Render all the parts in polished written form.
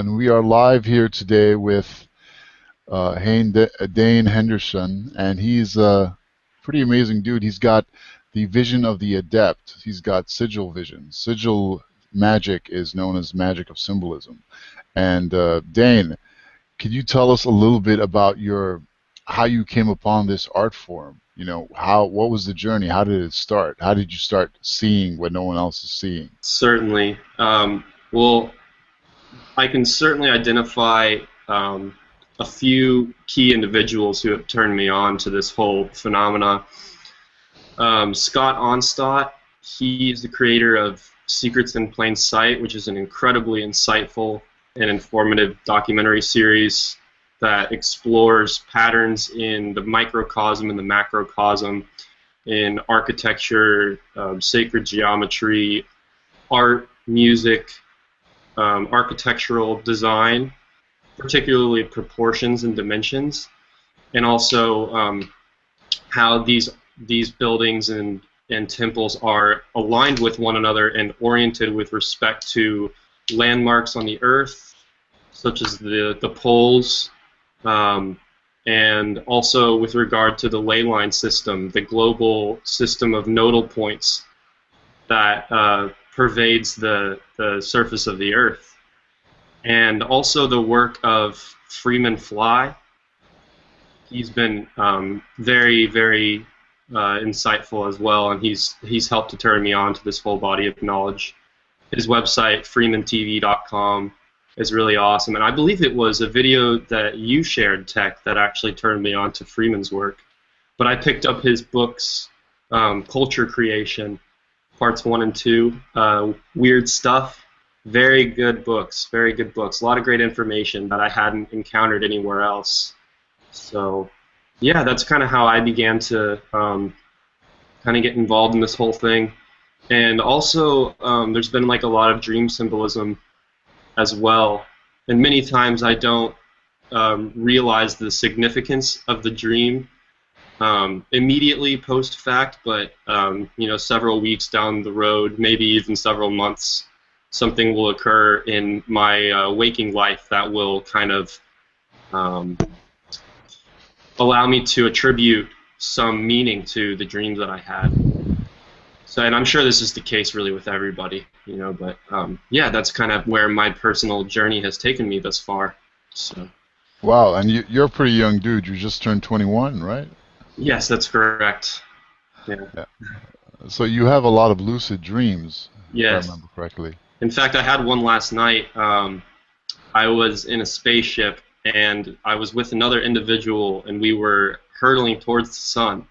and we are live here today with Dane Henderson, and he's a pretty amazing dude. He's got the vision of the Adept. He's got Sigil vision. Sigil magic is known as magic of symbolism. And Dane, could you tell us a little bit about how you came upon this art form? You know, what was the journey? How did it start? How did you start seeing what no one else is seeing? Certainly. Well, I can certainly identify a few key individuals who have turned me on to this whole phenomena. Scott Onstott, he's the creator of Secrets in Plain Sight, which is an incredibly insightful and informative documentary series that explores patterns in the microcosm and the macrocosm in architecture, sacred geometry, art, music, architectural design, particularly proportions and dimensions, and also how these buildings and temples are aligned with one another and oriented with respect to landmarks on the earth, such as the poles, and also with regard to the ley line system, the global system of nodal points that pervades the surface of the earth. And also the work of Freeman Fly. He's been very, very insightful as well, and he's helped to turn me on to this whole body of knowledge. His website, freemantv.com, is really awesome, and I believe it was a video that you shared, Tech, that actually turned me on to Freeman's work. But I picked up his books, Culture Creation, Parts 1 and 2, Weird Stuff. Very good books, very good books. A lot of great information that I hadn't encountered anywhere else. So, yeah, that's kind of how I began to kind of get involved in this whole thing. And also, there's been like a lot of dream symbolism as well. And many times I don't realize the significance of the dream immediately post-fact, but you know, several weeks down the road, maybe even several months, something will occur in my waking life that will kind of allow me to attribute some meaning to the dreams that I had. So, and I'm sure this is the case really with everybody, you know, but yeah, that's kind of where my personal journey has taken me thus far. So. Wow, and you're a pretty young dude. You just turned 21, right? Yes, that's correct. Yeah. So you have a lot of lucid dreams, yes, if I remember correctly. In fact, I had one last night. I was in a spaceship, and I was with another individual, and we were hurtling towards the sun.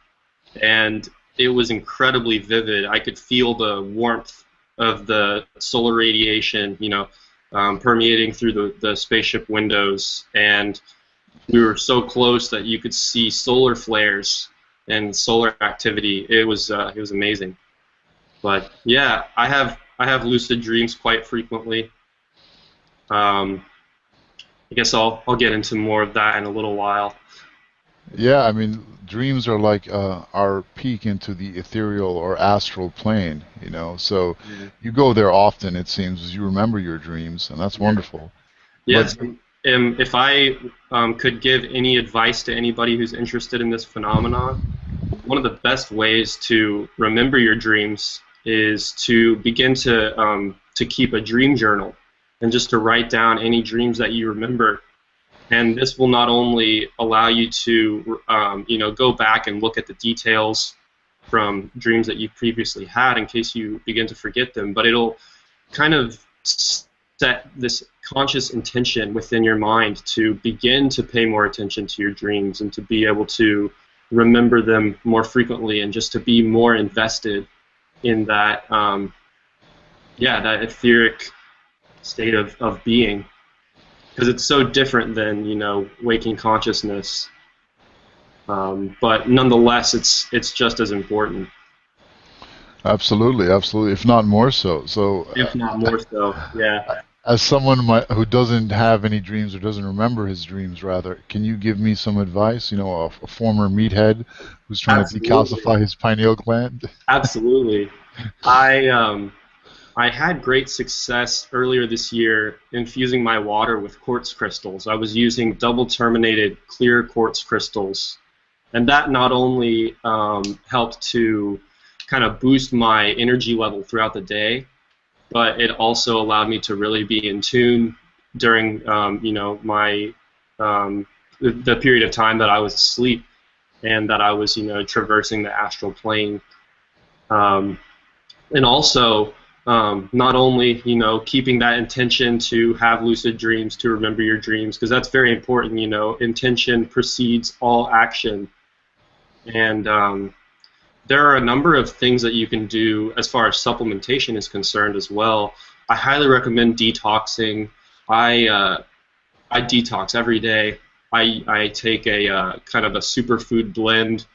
And it was incredibly vivid. I could feel the warmth of the solar radiation, you know, permeating through the spaceship windows, and we were so close that you could see solar flares and solar activity. It was amazing. But yeah, I have lucid dreams quite frequently. I guess I'll get into more of that in a little while. Yeah, I mean, dreams are like our peek into the ethereal or astral plane, you know. So you go there often, it seems, as you remember your dreams, and that's wonderful. Yes. But, if I could give any advice to anybody who's interested in this phenomenon, one of the best ways to remember your dreams is to begin to keep a dream journal and just to write down any dreams that you remember. And this will not only allow you to you know, go back and look at the details from dreams that you previously had in case you begin to forget them, but it'll kind of set this conscious intention within your mind to begin to pay more attention to your dreams and to be able to remember them more frequently and just to be more invested in that that etheric state of being, because it's so different than, you know, waking consciousness, but nonetheless it's just as important. Absolutely, absolutely, if not more so. So if not more so, yeah. As someone who doesn't have any dreams or doesn't remember his dreams, rather, can you give me some advice? You know, a former meathead who's trying to decalcify his pineal gland. Absolutely. I I had great success earlier this year infusing my water with quartz crystals. I was using double terminated clear quartz crystals, and that not only helped to kind of boost my energy level throughout the day, but it also allowed me to really be in tune during my the period of time that I was asleep and that I was traversing the astral plane. Um, and also not only keeping that intention to have lucid dreams, to remember your dreams, because that's very important. Intention precedes all action, and there are a number of things that you can do as far as supplementation is concerned as well. I highly recommend detoxing. I detox every day. I take a kind of a superfood blend.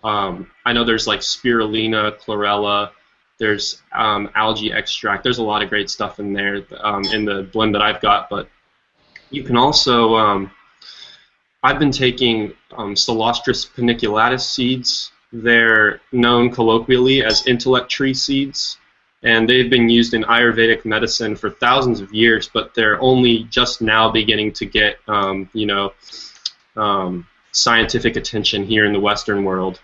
I know there's like spirulina, chlorella, there's algae extract. There's a lot of great stuff in there in the blend that I've got. But you can also, I've been taking Solostris paniculatus seeds. They're known colloquially as intellect tree seeds, and they've been used in Ayurvedic medicine for thousands of years, but they're only just now beginning to get, scientific attention here in the Western world.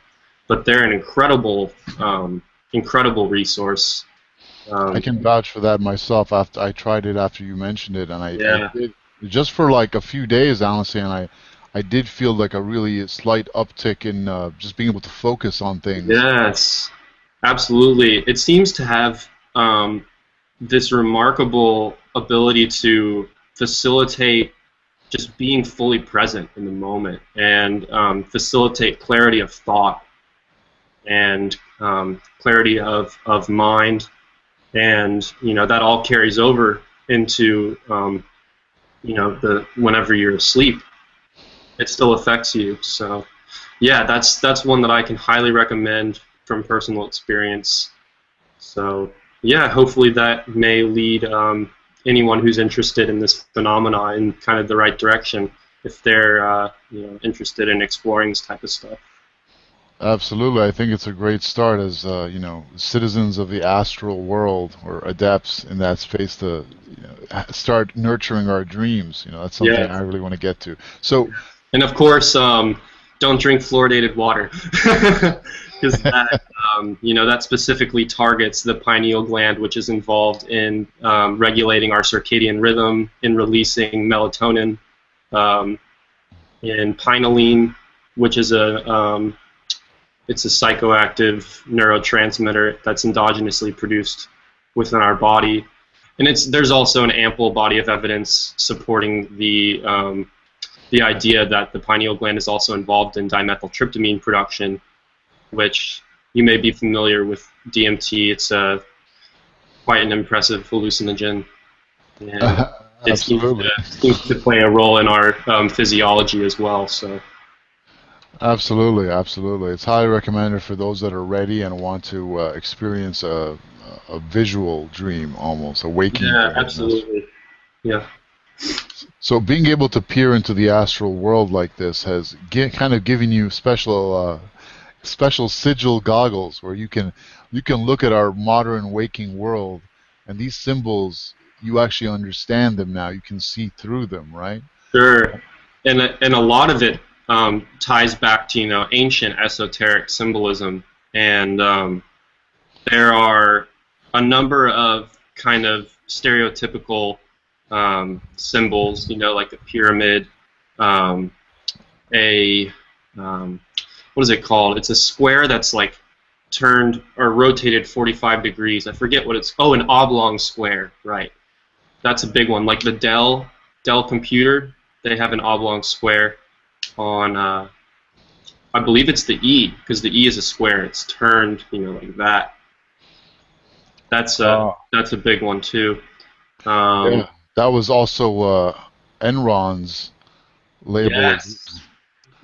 But they're an incredible resource. I can vouch for that myself. After I tried it after you mentioned it, and I Yeah. did just for like a few days, honestly, and I did feel like a really slight uptick in just being able to focus on things. Yes. Absolutely. It seems to have this remarkable ability to facilitate just being fully present in the moment and facilitate clarity of thought and clarity of mind, and that all carries over into the whenever you're asleep, it still affects you. So yeah, that's one that I can highly recommend from personal experience. So yeah, hopefully that may lead anyone who's interested in this phenomena in kind of the right direction if they're interested in exploring this type of stuff. Absolutely, I think it's a great start as citizens of the astral world or adepts in that space to start nurturing our dreams. That's something Yeah, I really want to get to. So, and of course, don't drink fluoridated water because that specifically targets the pineal gland, which is involved in regulating our circadian rhythm, in releasing melatonin, and pinealine, which is it's a psychoactive neurotransmitter that's endogenously produced within our body, and there's also an ample body of evidence supporting the idea that the pineal gland is also involved in dimethyltryptamine production, which you may be familiar with DMT. It's quite an impressive hallucinogen, and it absolutely. seems to play a role in our physiology as well. So Absolutely, absolutely. It's highly recommended for those that are ready and want to experience a visual dream, almost a waking yeah, dream. absolutely, yeah. So being able to peer into the astral world like this has kind of given you special sigil goggles where you can look at our modern waking world, and these symbols, you actually understand them now. You can see through them, right? Sure, and a lot of it ties back to ancient esoteric symbolism, and there are a number of kind of stereotypical symbols, like a pyramid, um, a what is it called? It's a square that's like turned or rotated 45 degrees. I forget what it's. Oh, an oblong square, right? That's a big one. Like the Dell computer, they have an oblong square on. I believe it's the E, because the E is a square. It's turned, like that. Oh, That's a big one too. yeah. That was also Enron's label. Yes.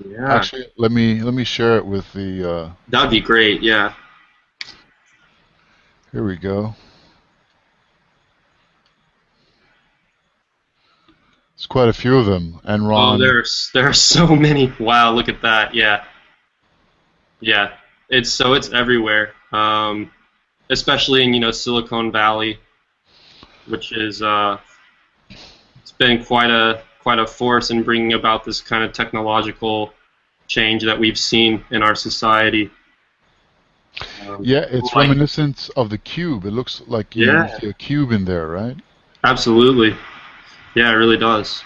Yeah. Actually, let me share it with the. That'd be great. Yeah. Here we go. There's quite a few of them. Oh, Enron. there are so many. Wow, look at that. Yeah. Yeah. It's everywhere. especially in Silicon Valley, which is it's been quite a force in bringing about this kind of technological change that we've seen in our society. Yeah, it's Like, reminiscent of the cube. It looks like you yeah, see a cube in there, right? absolutely. Yeah, it really does.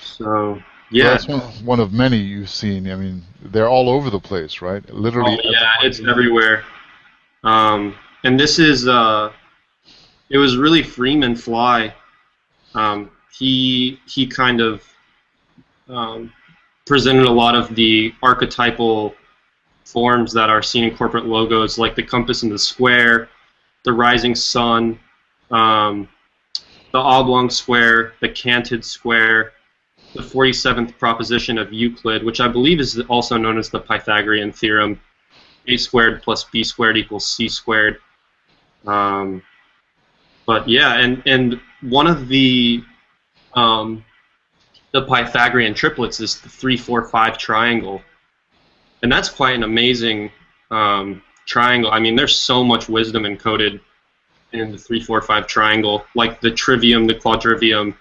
So, Well, yeah. that's one of many you've seen. I mean, they're all over the place, right? Oh, Literally yeah, everywhere it's you look. everywhere. And this is, it was really Freeman Fly. He kind of um, presented a lot of the archetypal forms that are seen in corporate logos, like the compass and the square, the rising sun, um, the oblong square, the canted square, the 47th proposition of Euclid, which I believe is also known as the Pythagorean theorem, a squared plus b squared equals c squared. Um, but yeah, and one of um, the Pythagorean triplets is the 3-4-5 triangle, and that's quite an amazing triangle. I mean, there's so much wisdom encoded in the 3-4-5 triangle, like the trivium, the quadrivium,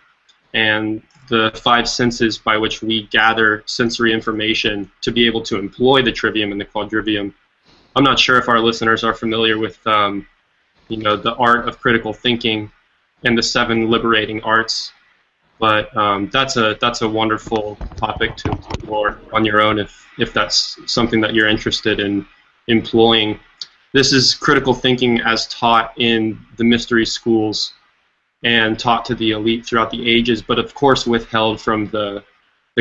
and the five senses by which we gather sensory information to be able to employ the trivium and the quadrivium. I'm not sure if our listeners are familiar with the art of critical thinking and the 7 liberating arts. But that's a wonderful topic to explore on your own if that's something that you're interested in employing. This is critical thinking as taught in the mystery schools and taught to the elite throughout the ages, but of course withheld from the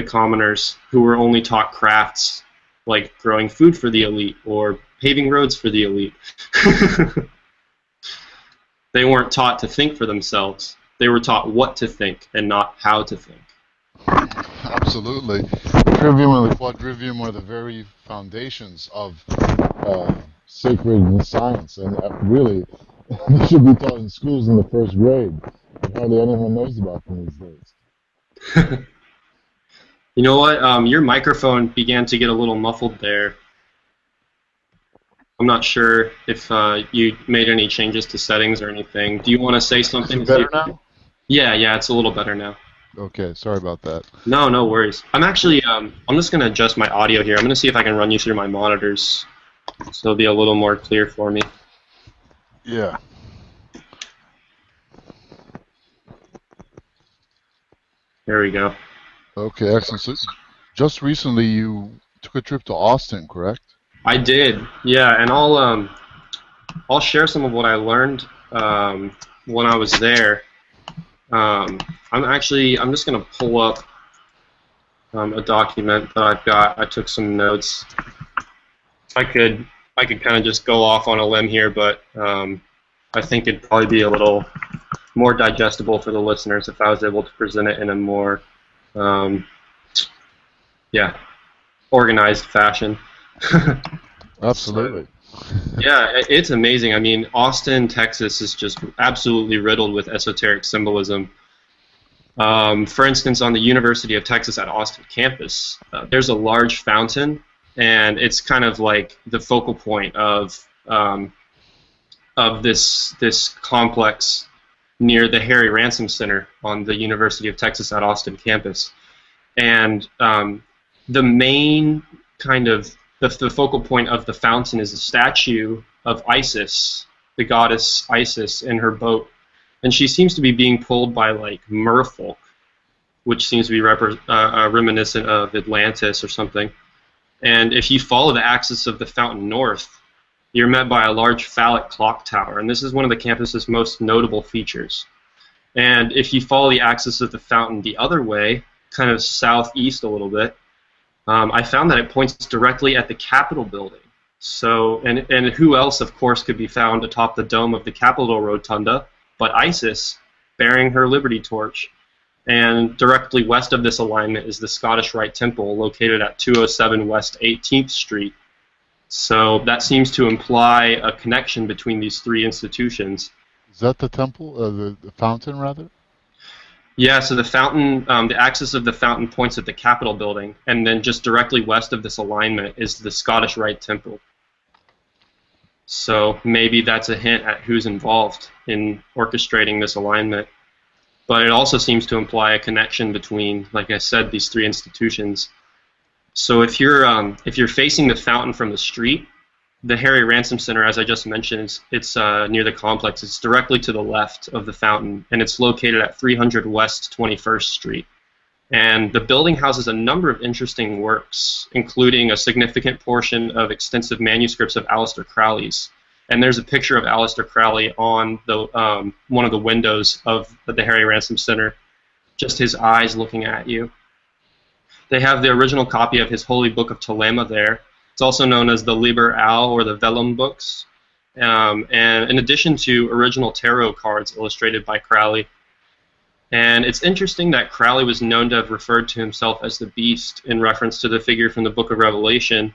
commoners who were only taught crafts like growing food for the elite or paving roads for the elite. They weren't taught to think for themselves. They were taught what to think and not how to think. Absolutely. The trivium and the quadrivium are the very foundations of sacred science, and really, they should be taught in schools in the first grade. But hardly anyone knows about them these days. You know what? Your microphone began to get a little muffled there. I'm not sure if you made any changes to settings or anything. Do you want to say Is something it to see? better now? Yeah, it's a little better now. Okay, sorry about that. No, no worries. I'm just gonna adjust my audio here. I'm gonna see if I can run you through my monitors, so it'll be a little more clear for me. Yeah. There we go. Okay, excellent. So just recently you took a trip to Austin, correct? I did, yeah, and I'll share some of what I learned when I was there. I'm just gonna pull up a document that I've got. I took some notes. I could kind of just go off on a limb here, but I think it'd probably be a little more digestible for the listeners if I was able to present it in a more yeah, organized fashion. So, Absolutely. yeah, it's amazing. I mean, Austin, Texas is just absolutely riddled with esoteric symbolism. For instance, on the University of Texas at Austin campus, there's a large fountain, and it's kind of like the focal point of this complex near the Harry Ransom Center on the University of Texas at Austin campus. And the main kind of the focal point of the fountain is a statue of Isis, the goddess Isis, in her boat, and she seems to be being pulled by like merfolk, which seems to be reminiscent of Atlantis or something. And if you follow the axis of the fountain north, you're met by a large phallic clock tower, and this is one of the campus's most notable features. And if you follow the axis of the fountain the other way, kind of southeast a little bit, I found that it points directly at the Capitol building. So, and who else, of course, could be found atop the dome of the Capitol Rotunda but Isis, bearing her Liberty Torch. And directly west of this alignment is the Scottish Rite Temple, located at 207 West 18th Street. So that seems to imply a connection between these three institutions. Is that the temple, the fountain, rather? Yeah, so the fountain, the axis of the fountain points at the Capitol building, and then just directly west of this alignment is the Scottish Rite Temple. So maybe that's a hint at who's involved in orchestrating this alignment. But it also seems to imply a connection between, like I said, these three institutions. So if you're facing the fountain from the street, the Harry Ransom Center, as I just mentioned, it's near the complex. It's directly to the left of the fountain, and it's located at 300 West 21st Street. And the building houses a number of interesting works, including a significant portion of extensive manuscripts of Aleister Crowley's. And there's a picture of Aleister Crowley on the one of the windows of the Harry Ransom Center, just his eyes looking at you. They have the original copy of his Holy Book of Thelema there. It's also known as the Liber Al, or the Vellum books. And in addition to original tarot cards illustrated by Crowley. And it's interesting that Crowley was known to have referred to himself as the Beast in reference to the figure from the Book of Revelation,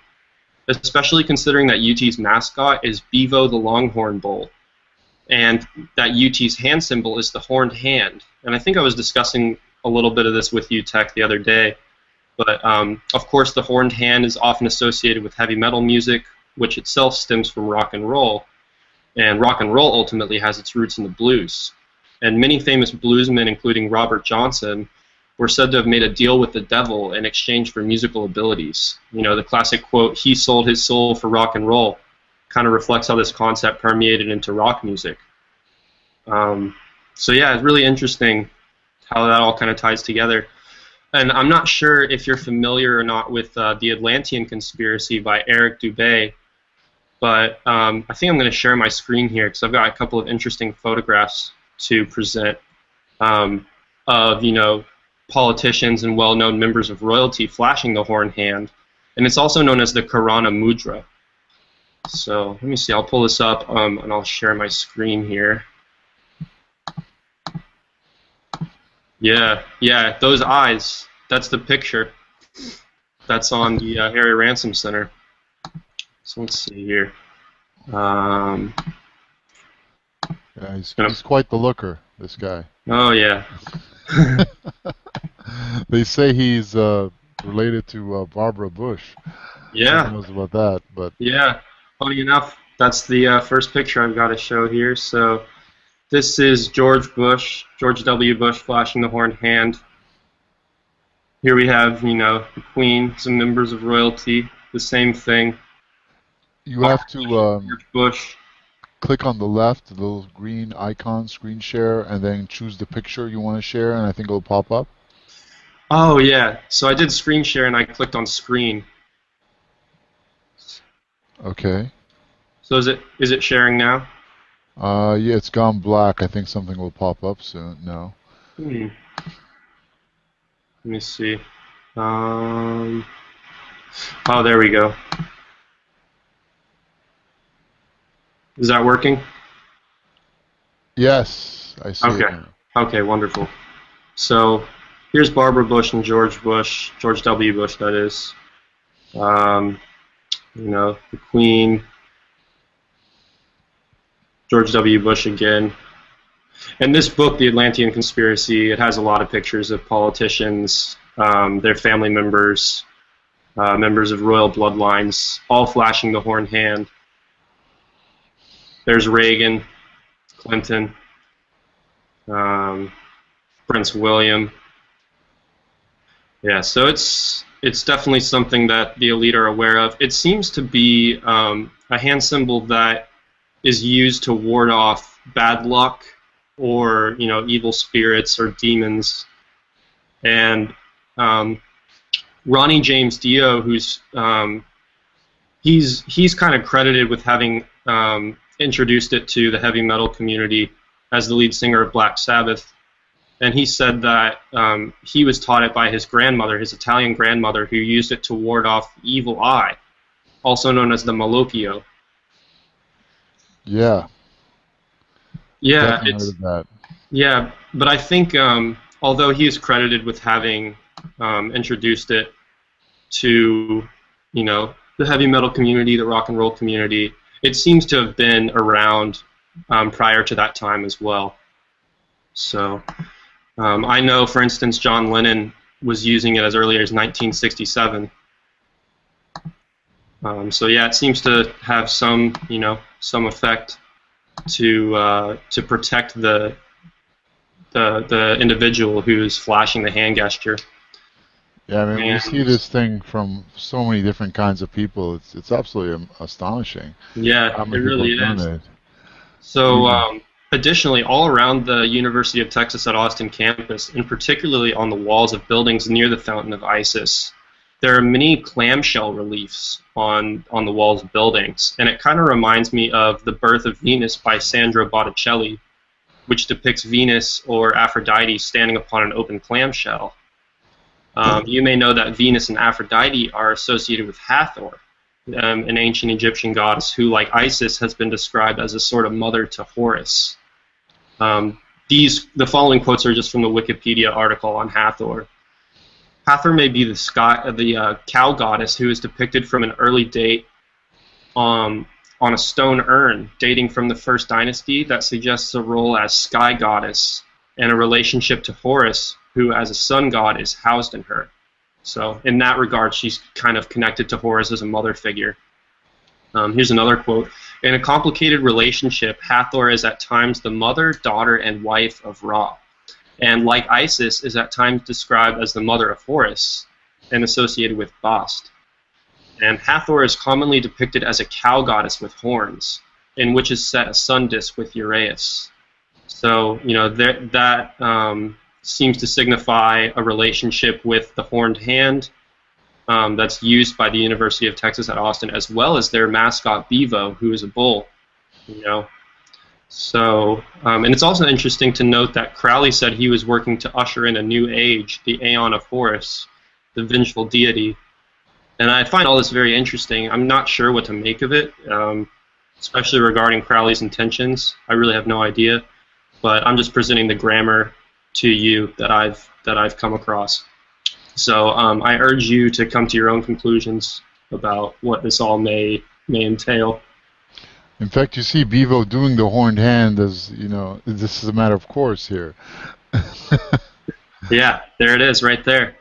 especially considering that UT's mascot is Bevo the Longhorn Bull, and that UT's hand symbol is the horned hand. And I think I was discussing a little bit of this with you, Tech, the other day. But, of course, the horned hand is often associated with heavy metal music, which itself stems from rock and roll. And rock and roll ultimately has its roots in the blues. And many famous bluesmen, including Robert Johnson, were said to have made a deal with the devil in exchange for musical abilities. You know, the classic quote, "He sold his soul for rock and roll," kind of reflects how this concept permeated into rock music. So yeah, it's really interesting how that all kind of ties together. And I'm not sure if you're familiar or not with the Atlantean Conspiracy by Eric Dubé, but I think I'm going to share my screen here because I've got a couple of interesting photographs to present of, you know, politicians and well-known members of royalty flashing the horn hand, and it's also known as the Karana Mudra. So let me see, I'll pull this up and I'll share my screen here. Yeah, those eyes, that's the picture. That's on the Harry Ransom Center. So let's see here. Yeah, he's quite the looker, this guy. Oh, yeah. They say he's related to Barbara Bush. Yeah. Who knows about that? But yeah, funny enough, that's the first picture I've got to show here. So this is George W. Bush flashing the horned hand. Here we have, you know, the Queen, some members of royalty, the same thing. You have to George Bush. click on the left, the little green icon, screen share, and then choose the picture you want to share, and I think it'll pop up. Oh, yeah. So I did screen share, and I clicked on screen. Okay. So is it sharing now? Yeah, it's gone black. I think something will pop up soon. No. Let me see. Oh, there we go. Is that working? Yes, I see it Okay. now. Okay, wonderful. So here's Barbara Bush and George Bush, George W. Bush, that is. You know, the Queen, George W. Bush again. And this book, The Atlantean Conspiracy, it has a lot of pictures of politicians, their family members, members of royal bloodlines, all flashing the horned hand. There's Reagan, Clinton, Prince William. Yeah, so it's definitely something that the elite are aware of. It seems to be a hand symbol that is used to ward off bad luck or, you know, evil spirits or demons. And Ronnie James Dio, who's he's kind of credited with having introduced it to the heavy metal community as the lead singer of Black Sabbath. And he said that he was taught it by his grandmother, his Italian grandmother, who used it to ward off the evil eye, also known as the Malocchio. Yeah. Yeah, Definitely heard of that. Yeah, but I think although he is credited with having introduced it to, you know, the heavy metal community, the rock and roll community, it seems to have been around prior to that time as well. So I know, for instance, John Lennon was using it as early as 1967. So yeah, it seems to have some, you know, some effect to protect the individual who's flashing the hand gesture. Yeah, I mean, we see And this thing from so many different kinds of people. It's absolutely astonishing yeah, how it many people really have done is. it. So, Even, additionally, all around the University of Texas at Austin campus, and particularly on the walls of buildings near the Fountain of Isis, there are many clamshell reliefs on the walls of buildings, and it kind of reminds me of The Birth of Venus by Sandro Botticelli, which depicts Venus or Aphrodite standing upon an open clamshell. You may know that Venus and Aphrodite are associated with Hathor, an ancient Egyptian goddess who, like Isis, has been described as a sort of mother to Horus. The following quotes are just from the Wikipedia article on Hathor. Hathor may be the cow goddess who is depicted from an early date on a stone urn dating from the First Dynasty that suggests a role as sky goddess and a relationship to Horus, who as a sun god is housed in her. So in that regard, she's kind of connected to Horus as a mother figure. Here's another quote. In a complicated relationship, Hathor is at times the mother, daughter, and wife of Ra, and like Isis is at times described as the mother of Horus and associated with Bast. And Hathor is commonly depicted as a cow goddess with horns, in which is set a sun disk with Uraeus. So, you know, that seems to signify a relationship with the horned hand that's used by the University of Texas at Austin, as well as their mascot Bevo, who is a bull. You know, so and it's also interesting to note that Crowley said he was working to usher in a new age, the Aeon of Horus, the vengeful deity. And I find all this very interesting. I'm not sure what to make of it, especially regarding Crowley's intentions. I really have no idea, but I'm just presenting the grammar to you that I've come across. So I urge you to come to your own conclusions about what this all may entail. in fact, you see Bevo doing the horned hand as, you know, this is a matter of course here. Yeah, there it is, right there.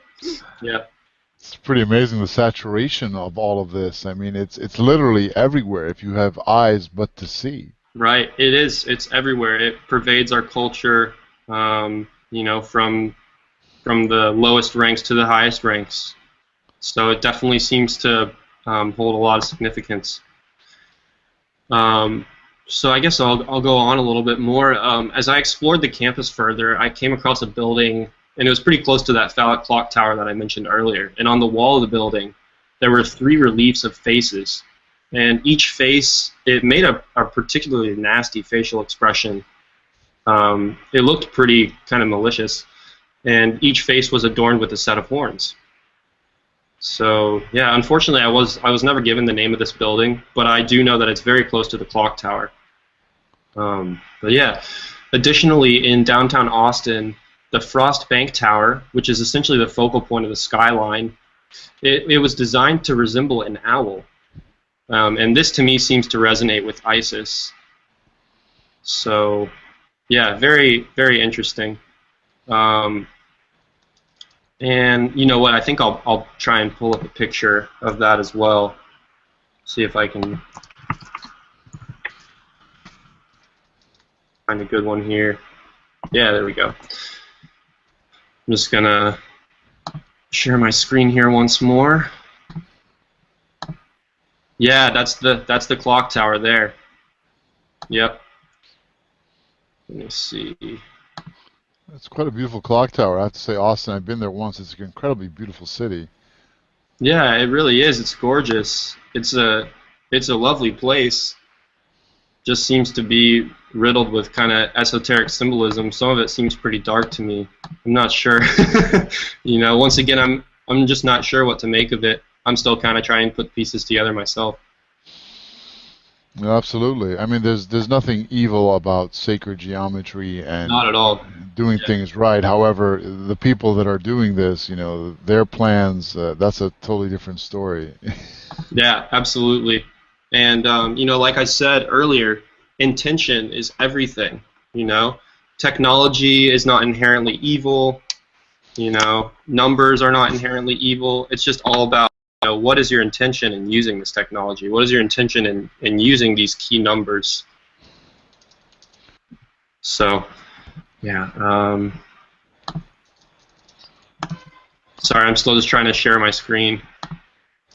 Yeah. It's pretty amazing the saturation of all of this. I mean, it's literally everywhere if you have eyes but to see. Right. It is. It's everywhere. It pervades our culture. You know, from the lowest ranks to the highest ranks. So it definitely seems to hold a lot of significance. So I guess I'll go on a little bit more. As I explored the campus further, I came across a building, and it was pretty close to that phallic clock tower that I mentioned earlier. And on the wall of the building, there were 3 reliefs of faces. And each face, it made a particularly nasty facial expression. It looked pretty kind of malicious. And each face was adorned with a set of horns. So yeah, unfortunately, I was never given the name of this building, but I do know that it's very close to the clock tower. But yeah, additionally, in downtown Austin, the Frost Bank Tower, which is essentially the focal point of the skyline, it was designed to resemble an owl, and this to me seems to resonate with Isis. So yeah, very very interesting. And you know what? I think I'll try and pull up a picture of that as well. See if I can find a good one here. Yeah, there we go. I'm just gonna share my screen here once more. Yeah, that's the clock tower there. Yep. Let me see. It's quite a beautiful clock tower. I have to say, Austin, I've been there once. It's an incredibly beautiful city. Yeah, it really is. It's gorgeous. It's a lovely place. Just seems to be riddled with kind of esoteric symbolism. Some of it seems pretty dark to me. I'm not sure. You know, once again, I'm just not sure what to make of it. I'm still kind of trying to put pieces together myself. No, absolutely. I mean, there's nothing evil about sacred geometry and Not at all. doing Yeah. things right. However, the people that are doing this, you know, their plans, that's a totally different story. Yeah, absolutely. And you know, like I said earlier, intention is everything. You know, technology is not inherently evil. You know, numbers are not inherently evil. It's just all about, you what is your intention in using this technology? What is your intention in using these key numbers? So, yeah. Sorry, I'm still just trying to share my screen,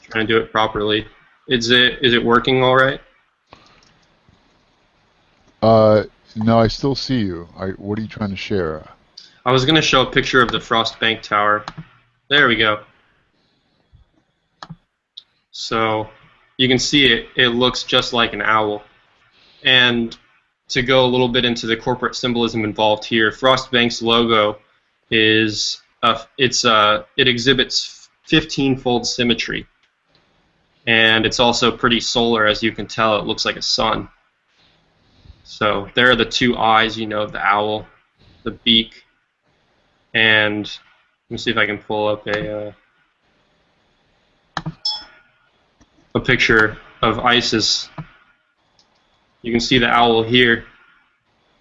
trying to do it properly. Is it working all right? No, I still see you. What are you trying to share? I was going to show a picture of the Frost Bank Tower. There we go. So you can see it looks just like an owl. And to go a little bit into the corporate symbolism involved here, Frost Bank's logo is it exhibits 15-fold symmetry. And it's also pretty solar, as you can tell. It looks like a sun. So there are the two eyes, you know, of the owl, the beak, and let me see if I can pull up a picture of Isis. You can see the owl here,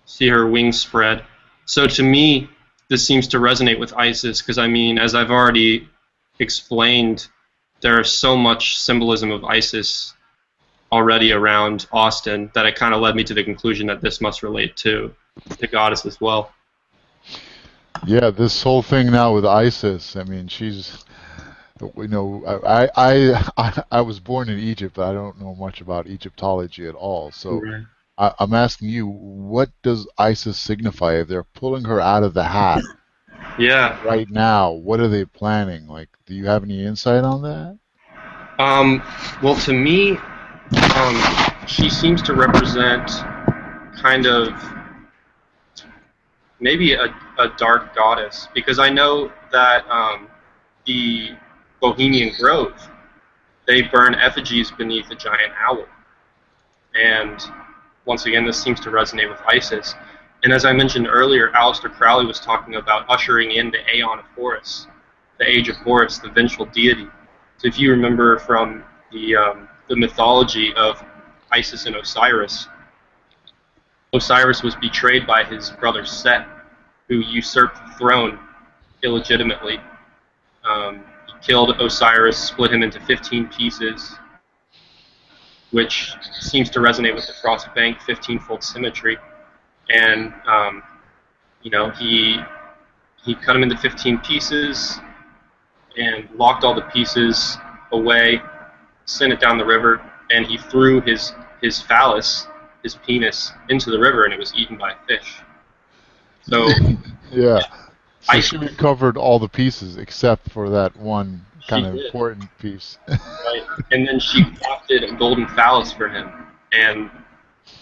see her wings spread. So to me, this seems to resonate with Isis because, I mean, as I've already explained, there's so much symbolism of Isis already around Austin that it kind of led me to the conclusion that this must relate to the goddess as well. Yeah, this whole thing now with Isis. I mean, she's, you know, I was born in Egypt. I don't know much about Egyptology at all. So Right. I'm asking you, what does Isis signify? If they're pulling her out of the hat Yeah. right now, what are they planning? Like, do you have any insight on that? Well, to me, she seems to represent kind of maybe a dark goddess, because I know that the Bohemian Grove, they burn effigies beneath a giant owl. And once again, this seems to resonate with Isis. And as I mentioned earlier, Aleister Crowley was talking about ushering in the Aeon of Horus, the Age of Horus, the vengeful deity. So if you remember from the mythology of Isis and Osiris, Osiris was betrayed by his brother Set, who usurped the throne illegitimately. He killed Osiris, split him into 15 pieces, which seems to resonate with the Frost Bank 15-fold symmetry. And you know, he cut him into 15 pieces and locked all the pieces away, sent it down the river, and he threw his phallus, his penis, into the river, and it was eaten by a fish. So Yeah. So I she recovered all the pieces except for that one she kind of did, important piece. right? And then she crafted a golden phallus for him, and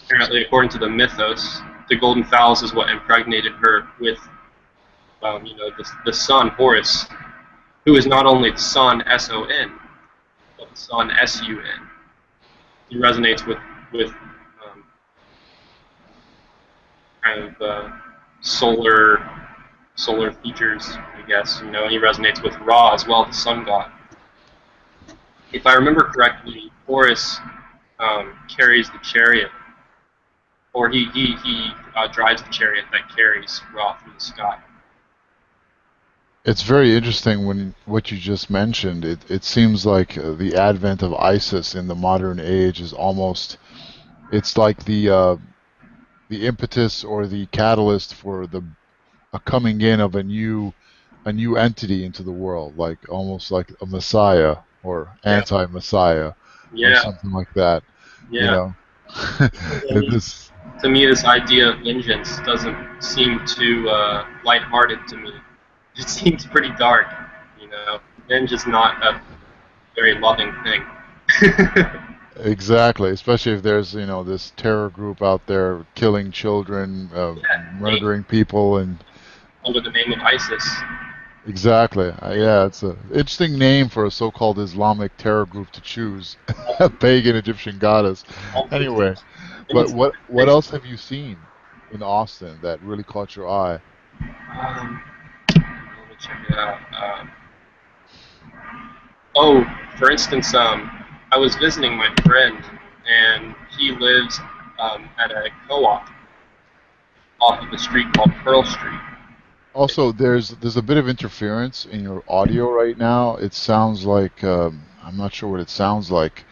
apparently, according to the mythos, the golden phallus is what impregnated her with, you know, the sun Horus, who is not only the sun S-O-N, but the sun S-U-N. He resonates with kind of solar features, I guess. You know, he resonates with Ra as well, the sun god. If I remember correctly, Horus carries the chariot, or he drives the chariot that carries Ra through the sky. It's very interesting when what you just mentioned. It seems like the advent of ISIS in the modern age is almost, it's like the impetus or the catalyst for the a coming in of a new entity into the world, like almost like a messiah or Yeah, anti-messiah or yeah, something like that. You yeah. know, And this to me, this idea of vengeance doesn't seem too lighthearted to me. It seems pretty dark, you know. Vengeance is not a very loving thing. exactly, especially if there's, you know, this terror group out there killing children, Yeah, murdering people, and under the name of ISIS. exactly. Yeah, it's a interesting name for a so-called Islamic terror group to choose. A pagan Egyptian goddess. Anyway, And but it's, what else have you seen in Austin that really caught your eye? let me check it out. Oh, for instance, I was visiting my friend, and he lives at a co-op off of a street called Pearl Street. Also, there's a bit of interference in your audio right now. It sounds like I'm not sure what it sounds like.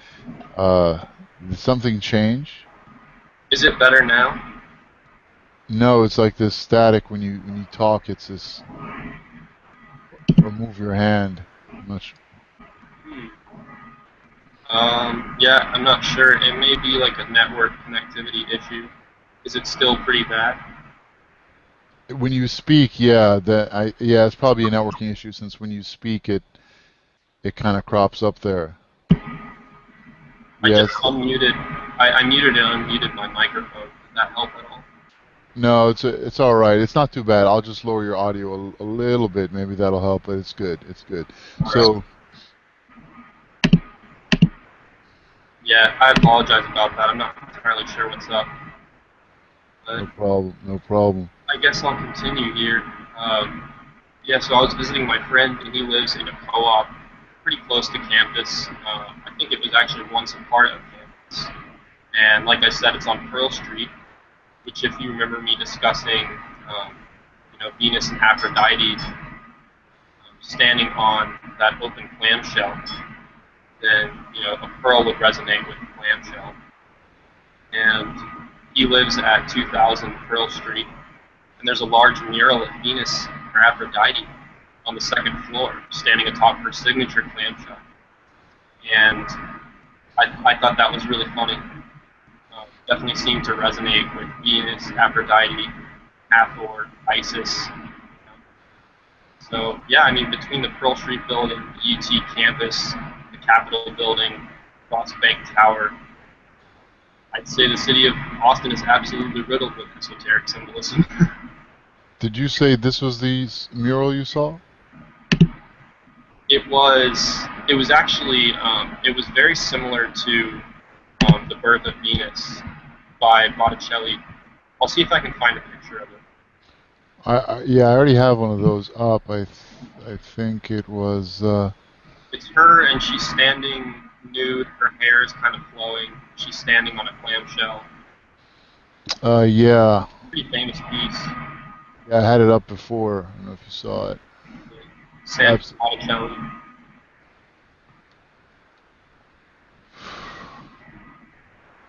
Did something change? Is it better now? No, it's like this static when you talk. It's this, or move your hand. I'm not sure. Hmm. Yeah, I'm not sure. It may be like a network connectivity issue. Is it still pretty bad? When you speak, yeah, yeah, it's probably a networking issue since when you speak, it kind of crops up there. I just Yes. unmuted. I muted and unmuted my microphone. Did that help at all? No, it's all right. It's not too bad. I'll just lower your audio a little bit. Maybe that'll help, but it's good. It's good. All right. So, Yeah, I apologize about that. I'm not entirely sure what's up. But no problem. No problem. I guess I'll continue here. Yeah, so I was visiting my friend, and he lives in a co-op pretty close to campus. I think it was actually once a part of campus. And like I said, it's on Pearl Street, which, if you remember me discussing, Venus and Aphrodite standing on that open clamshell, then a pearl would resonate with the clamshell. And he lives at 2000 Pearl Street, and there's a large mural of Venus or Aphrodite on the second floor, standing atop her signature clamshell. And I thought that was really funny. Definitely seemed to resonate with Venus, Aphrodite, Hathor, Isis. So yeah, I mean, between the Pearl Street building, the UT campus, the Capitol building, Ross Bank Tower, I'd say the city of Austin is absolutely riddled with esoteric symbolism. Did you say this was the mural you saw? It was actually it was very similar to The Birth of Venus by Botticelli. I'll see if I can find a picture of it. Yeah, I already have one of those up. I think it was. It's her, and she's standing nude. Her hair is kind of flowing. She's standing on a clamshell. Yeah. Pretty famous piece. Yeah, I had it up before. I don't know if you saw it. Sam Abs- Botticelli.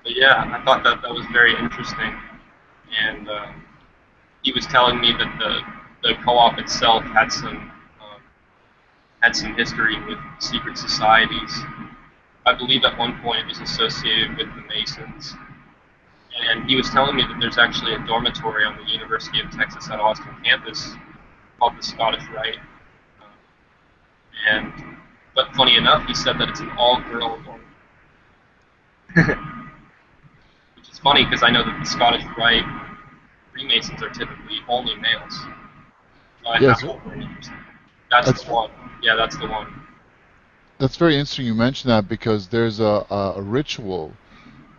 But yeah, I thought that was very interesting, and he was telling me that the co-op itself had some history with secret societies. I believe at one point it was associated with the Masons. And he was telling me that there's actually a dormitory on the University of Texas at Austin campus called the Scottish Rite. And but funny enough, he said that it's an all-girl dormitory, which is funny because I know that the Scottish Rite Freemasons are typically only males. So I yes, found that very interesting. That's that's the one. Yeah, that's the one. that's very interesting you mentioned that because there's a ritual,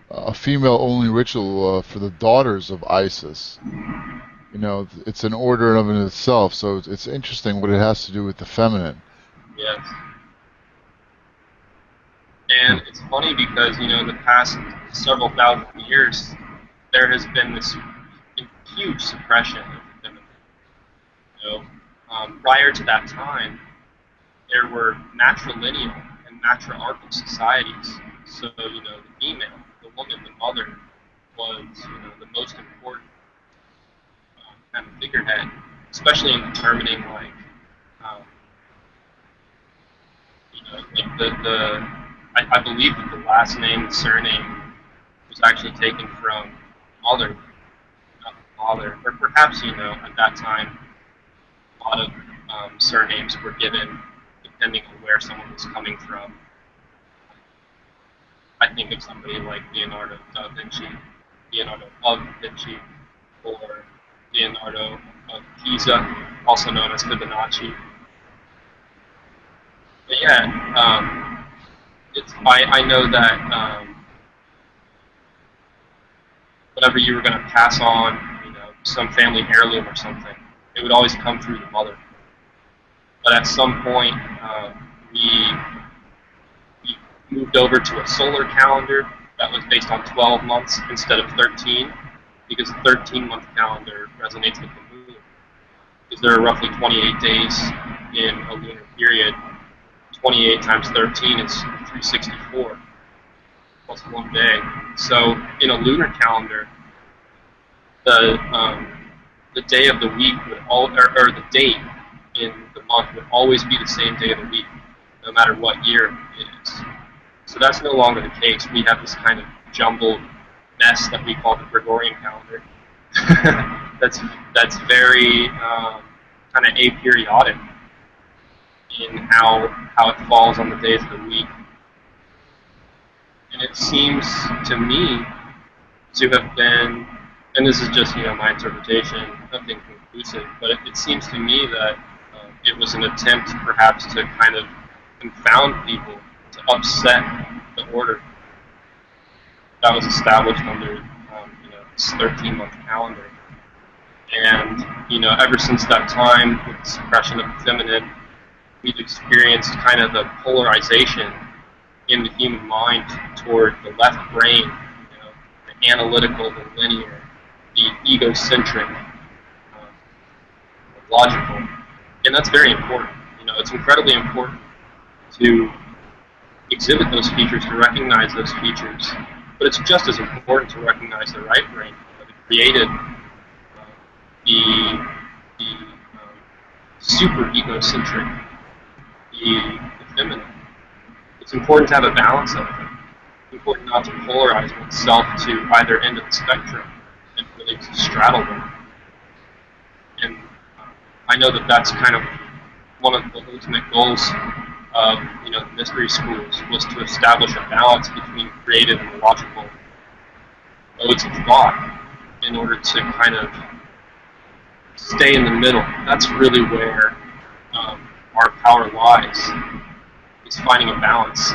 a female-only ritual for the daughters of Isis. You know, it's an order of in itself, so it's interesting what it has to do with the feminine. Yes. And it's funny because, in the past several thousand years, there has been this huge suppression of the feminine. You know, prior to that time, there were matrilineal and matriarchal societies. So, the female, the woman, the mother, was, the most important kind of figurehead, especially in determining, like, um, like I believe that the last name, the surname, was actually taken from mother, not father, or perhaps, at that time, a lot of surnames were given depending on where someone was coming from. I think of somebody like Leonardo da Vinci, Leonardo of Vinci, or Leonardo of Pisa, also known as Fibonacci. But yeah, I know that whenever you were going to pass on, some family heirloom or something, it would always come through the mother. But at some point, we moved over to a solar calendar that was based on 12 months instead of 13, because the 13-month calendar resonates with the moon. Because there are roughly 28 days in a lunar period, 28 times 13 is 364 plus 1 day. So in a lunar calendar, the day of the week would or the date in the month would always be the same day of the week, no matter what year it is. So that's no longer the case. We have this kind of jumbled mess that we call the Gregorian calendar. that's very kind of aperiodic in how it falls on the days of the week. And it seems to me to have been, and this is just my interpretation, nothing conclusive, but it seems to me that it was an attempt perhaps to kind of confound people, to upset the order that was established under this 13-month calendar. And ever since that time, with the suppression of the feminine, we've experienced kind of a polarization in the human mind toward the left brain, the analytical, the linear, the egocentric, the logical. And that's very important. It's incredibly important to exhibit those features, to recognize those features. But it's just as important to recognize the right brain, the creative, the super egocentric, the feminine. It's important to have a balance of them. It's important not to polarize oneself to either end of the spectrum and really to straddle them. And I know that that's kind of one of the ultimate goals of the mystery schools, was to establish a balance between creative and logical modes of thought in order to kind of stay in the middle. That's really where our power lies, is finding a balance.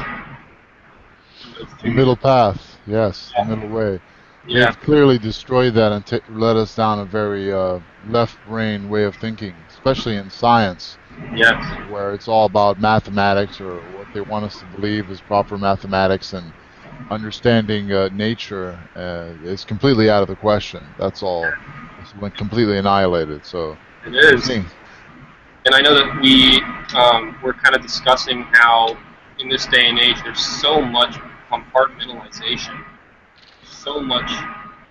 The middle path, yes, Yeah. the middle way. Yeah. They've clearly destroyed that and led us down a very left brain way of thinking, especially in science. Yes. Where it's all about mathematics, or what they want us to believe is proper mathematics, and understanding nature is completely out of the question. That's all. It's been completely annihilated. So it is. And I know that we're kind of discussing how in this day and age there's so much compartmentalization, so much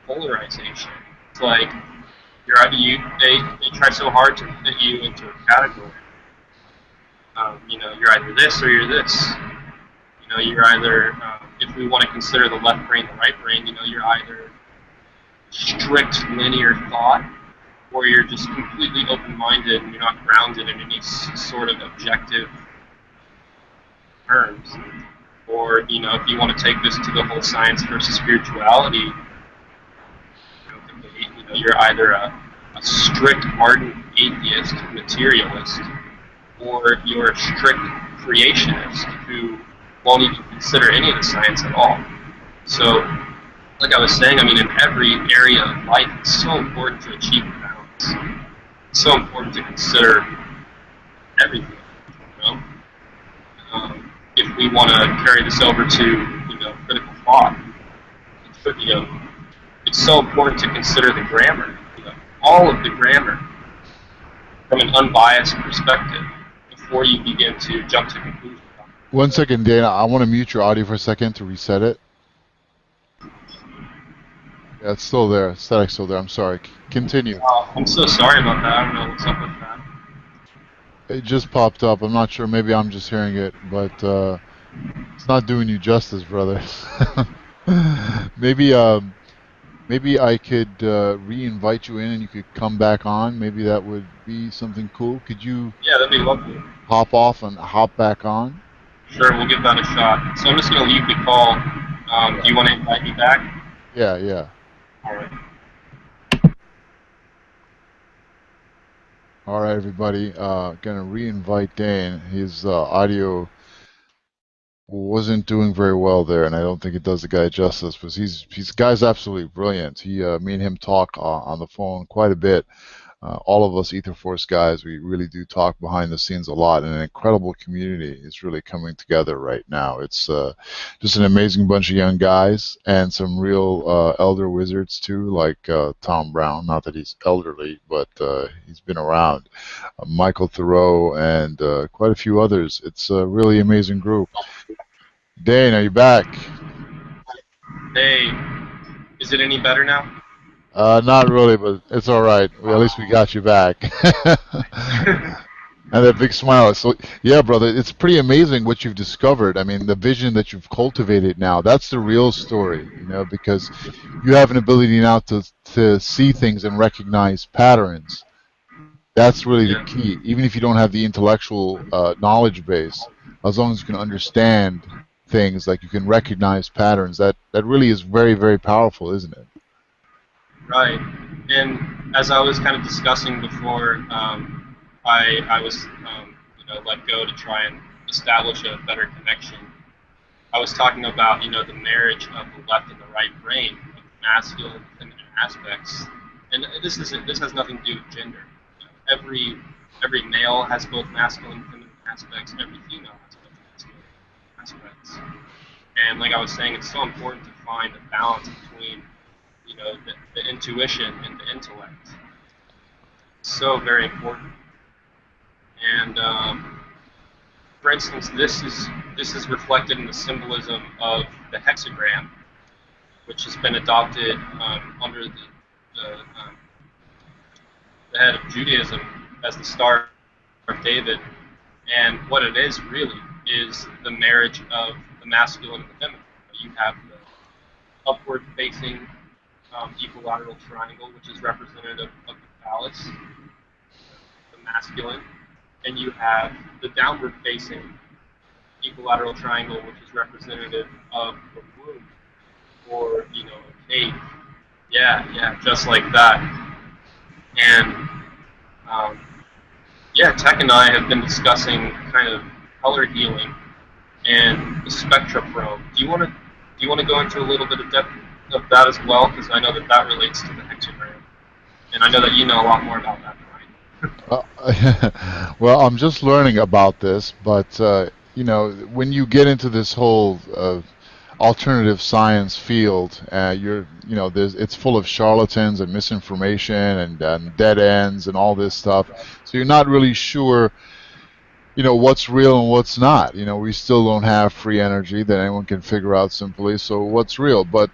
polarization. It's like they try so hard to fit you into a category. You're either this or you're this. You're either, if we want to consider the left brain, the right brain, you're either strict linear thought, or you're just completely open-minded and you're not grounded in any sort of objective terms. Or, if you want to take this to the whole science versus spirituality debate, you're either a strict, ardent atheist, materialist, or you're a strict creationist who won't even consider any of the science at all. So, like I was saying, in every area of life, it's so important to achieve balance. It's so important to consider everything. If we want to carry this over to critical thought, it's so important to consider the grammar, all of the grammar, from an unbiased perspective before you begin to jump to conclusions. 1 second, Dana. I want to mute your audio for a second to reset it. Yeah, it's still there. Static's still there. I'm sorry. Continue. I'm so sorry about that. I don't know what's up with that. It just popped up. I'm not sure. Maybe I'm just hearing it, but it's not doing you justice, brother. Maybe I could re-invite you in, and you could come back on. Maybe that would be something cool. Could you? Yeah, that'd be lovely. Hop off and hop back on. Sure, we'll give that a shot. So I'm just going to leave the call. Do you want to invite me back? Yeah. All right. All right, everybody. Gonna re-invite Dane. His audio wasn't doing very well there, and I don't think it does the guy justice. Because the guy's absolutely brilliant. Me and him talk on the phone quite a bit. All of us Ether Force guys, we really do talk behind the scenes a lot, and an incredible community is really coming together right now. It's just an amazing bunch of young guys and some real elder wizards too, like Tom Brown. Not that he's elderly, but he's been around. Michael Thoreau and quite a few others. It's a really amazing group. Dane, are you back? Hey, is it any better now? Not really, but it's all right. At least we got you back. And that big smile. So, yeah, brother, it's pretty amazing what you've discovered. I mean, the vision that you've cultivated now, that's the real story, because you have an ability now to see things and recognize patterns. That's really the Yeah, key. Even if you don't have the intellectual knowledge base, as long as you can understand things, like you can recognize patterns, that really is very, very powerful, isn't it? right. And as I was kind of discussing before, I was let go to try and establish a better connection. I was talking about the marriage of the left and the right brain, of masculine and feminine aspects, and this has nothing to do with gender. Every male has both masculine and feminine aspects. Every female has both masculine and feminine aspects. And like I was saying, it's so important to find a balance between the intuition and the intellect. So very important. And for instance, this is reflected in the symbolism of the hexagram, which has been adopted under the head of Judaism as the Star of David. And what it is really is the marriage of the masculine and the feminine. You have the upward facing equilateral triangle, which is representative of the phallus, the masculine, and you have the downward facing equilateral triangle, which is representative of the womb, or a cave. Yeah, just like that. And Tech and I have been discussing kind of color healing and the spectrophrome. Do you want to go into a little bit of depth of that as well? Because I know that relates to the hexagram, and I know that you know a lot more about that, right? Well, I'm just learning about this, but when you get into this whole alternative science field, it's full of charlatans and misinformation and dead ends and all this stuff. So you're not really sure, what's real and what's not. We still don't have free energy that anyone can figure out simply. So what's real? But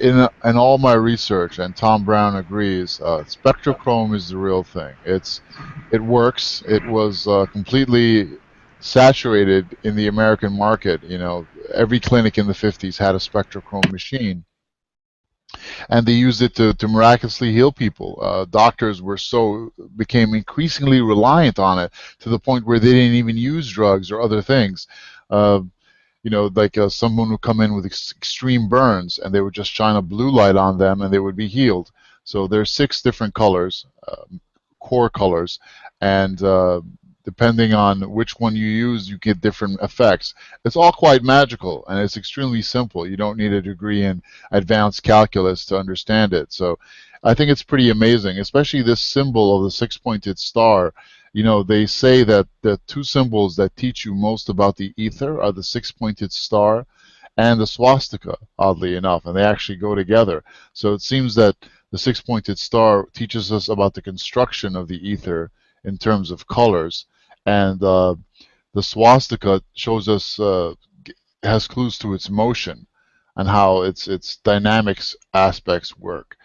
in all my research, and Tom Brown agrees, spectrochrome is the real thing. It works. It was completely saturated in the American market. Every clinic in the 50s had a spectrochrome machine, and they used it to miraculously heal people. Doctors became increasingly reliant on it to the point where they didn't even use drugs or other things. Uh, like someone would come in with extreme burns, and they would just shine a blue light on them, and they would be healed. So there's 6 different colors, core colors, and depending on which one you use, you get different effects. It's all quite magical, and it's extremely simple. You don't need a degree in advanced calculus to understand it. So I think it's pretty amazing, especially this symbol of the 6-pointed star. They say that the 2 symbols that teach you most about the ether are the 6-pointed star and the swastika, oddly enough, and they actually go together. So it seems that the 6-pointed star teaches us about the construction of the ether in terms of colors, and the swastika shows us, has clues to its motion and how its dynamics aspects work.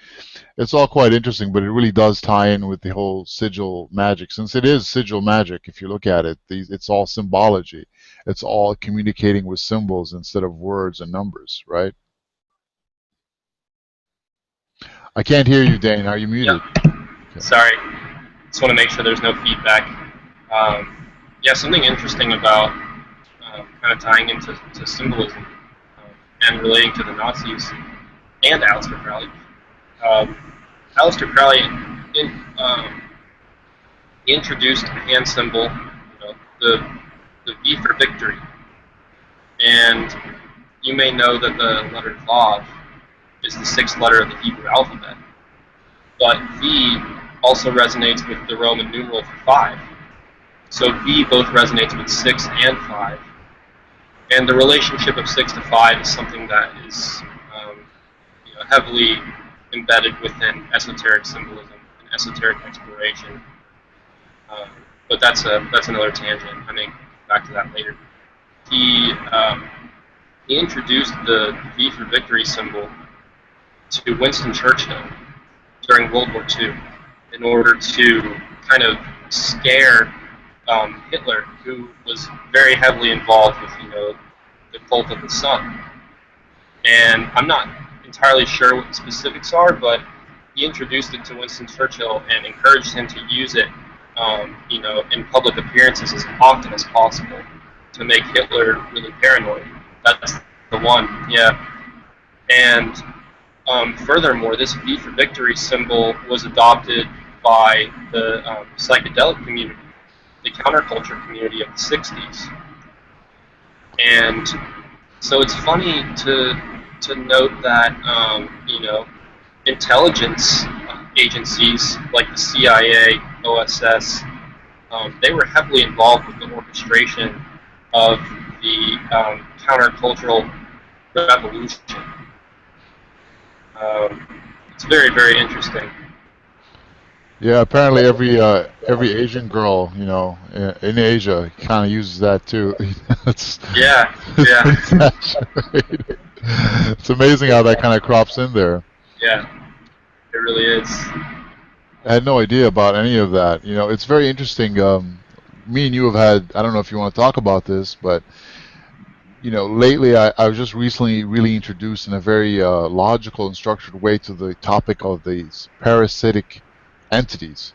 It's all quite interesting, but it really does tie in with the whole sigil magic. Since it is sigil magic, if you look at it, it's all symbology. It's all communicating with symbols instead of words and numbers, right? I can't hear you, Dane. Are you Yeah. muted? Okay. Sorry. Just want to make sure there's no feedback. Something interesting about kind of tying into symbolism and relating to the Nazis and Aleister Crowley. Aleister Crowley introduced a hand symbol, the V for victory. And you may know that the letter Vav is the 6th letter of the Hebrew alphabet. But V also resonates with the Roman numeral for 5. So V both resonates with 6 and 5. And the relationship of 6 to 5 is something that is heavily embedded within esoteric symbolism and esoteric exploration. But that's another tangent. I may come back to that later. He introduced the V for Victory symbol to Winston Churchill during World War II in order to kind of scare Hitler, who was very heavily involved with the cult of the sun. And I'm not entirely sure what the specifics are, but he introduced it to Winston Churchill and encouraged him to use it, in public appearances as often as possible to make Hitler really paranoid. That's the one, yeah. And furthermore, this V for Victory symbol was adopted by the psychedelic community, the counterculture community of the 60s. And so it's funny to note that, intelligence agencies like the CIA, OSS, they were heavily involved with the orchestration of the countercultural revolution. It's very, very interesting. Yeah, apparently every Asian girl, in Asia, kind of uses that too. it's Yeah. saturated. It's amazing how that kind of crops in there. Yeah, it really is. I had no idea about any of that. It's very interesting. Me and you have had, I don't know if you want to talk about this, but lately I was just recently really introduced in a very logical and structured way to the topic of these parasitic entities.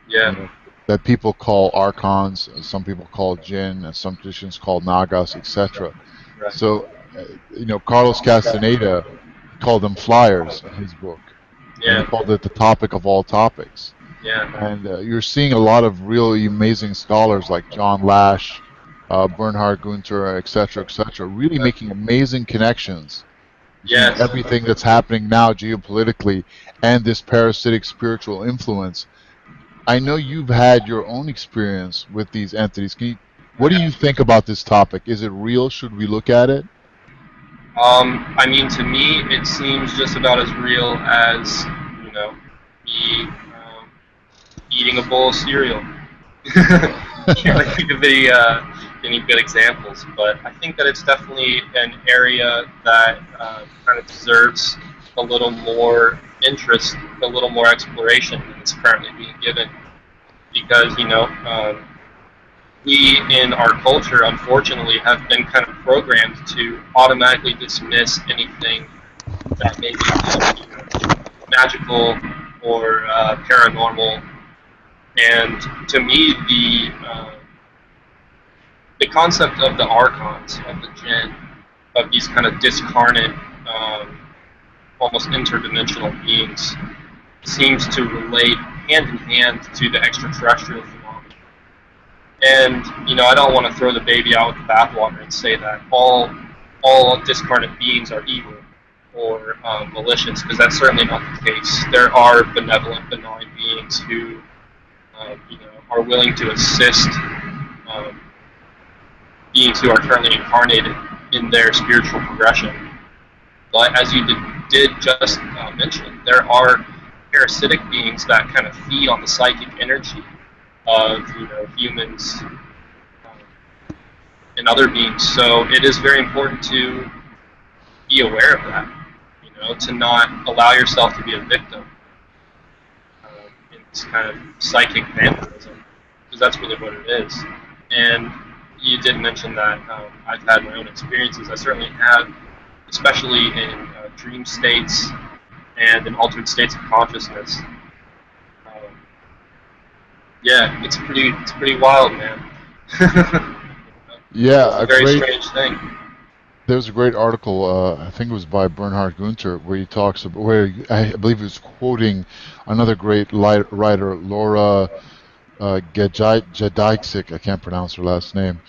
Yeah. That people call archons, some people call jinn, and some traditions call nagas, etc. Right. So, Carlos Castaneda called them flyers in his book. Yeah. And he called it the topic of all topics. Yeah. And you're seeing a lot of really amazing scholars like John Lash, Bernhard Gunther, etc., really making amazing connections between everything that's happening now geopolitically and this parasitic spiritual influence. I know you've had your own experience with these entities. What do you think about this topic? Is it real? Should we look at it? I mean, to me, it seems just about as real as, me eating a bowl of cereal. Can't really think of any good examples, but I think that it's definitely an area that kind of deserves a little more interest, a little more exploration than it's currently being given. Because, we in our culture, unfortunately, have been kind of programmed to automatically dismiss anything that may be magical or paranormal. And to me, the concept of the archons, of the jinn, of these kind of discarnate, almost interdimensional beings, seems to relate hand in hand to the extraterrestrial phenomena. And I don't want to throw the baby out with the bathwater and say that all discarnate beings are evil or malicious, because that's certainly not the case. There are benevolent, benign beings who are willing to assist beings who are currently incarnated in their spiritual progression. But as you did just mention, there are parasitic beings that kind of feed on the psychic energy of humans and other beings. So it is very important to be aware of that. To not allow yourself to be a victim in this kind of psychic vandalism, because that's really what it is. And you did mention that I've had my own experiences. I certainly have, especially in dream states and in altered states of consciousness. Yeah, it's pretty wild, man. Yeah, it's a very strange thing. There's a great article, I think it was by Bernhard Gunther, where he talks about, where I believe he was quoting another great writer, Laura Gedajcik, I can't pronounce her last name,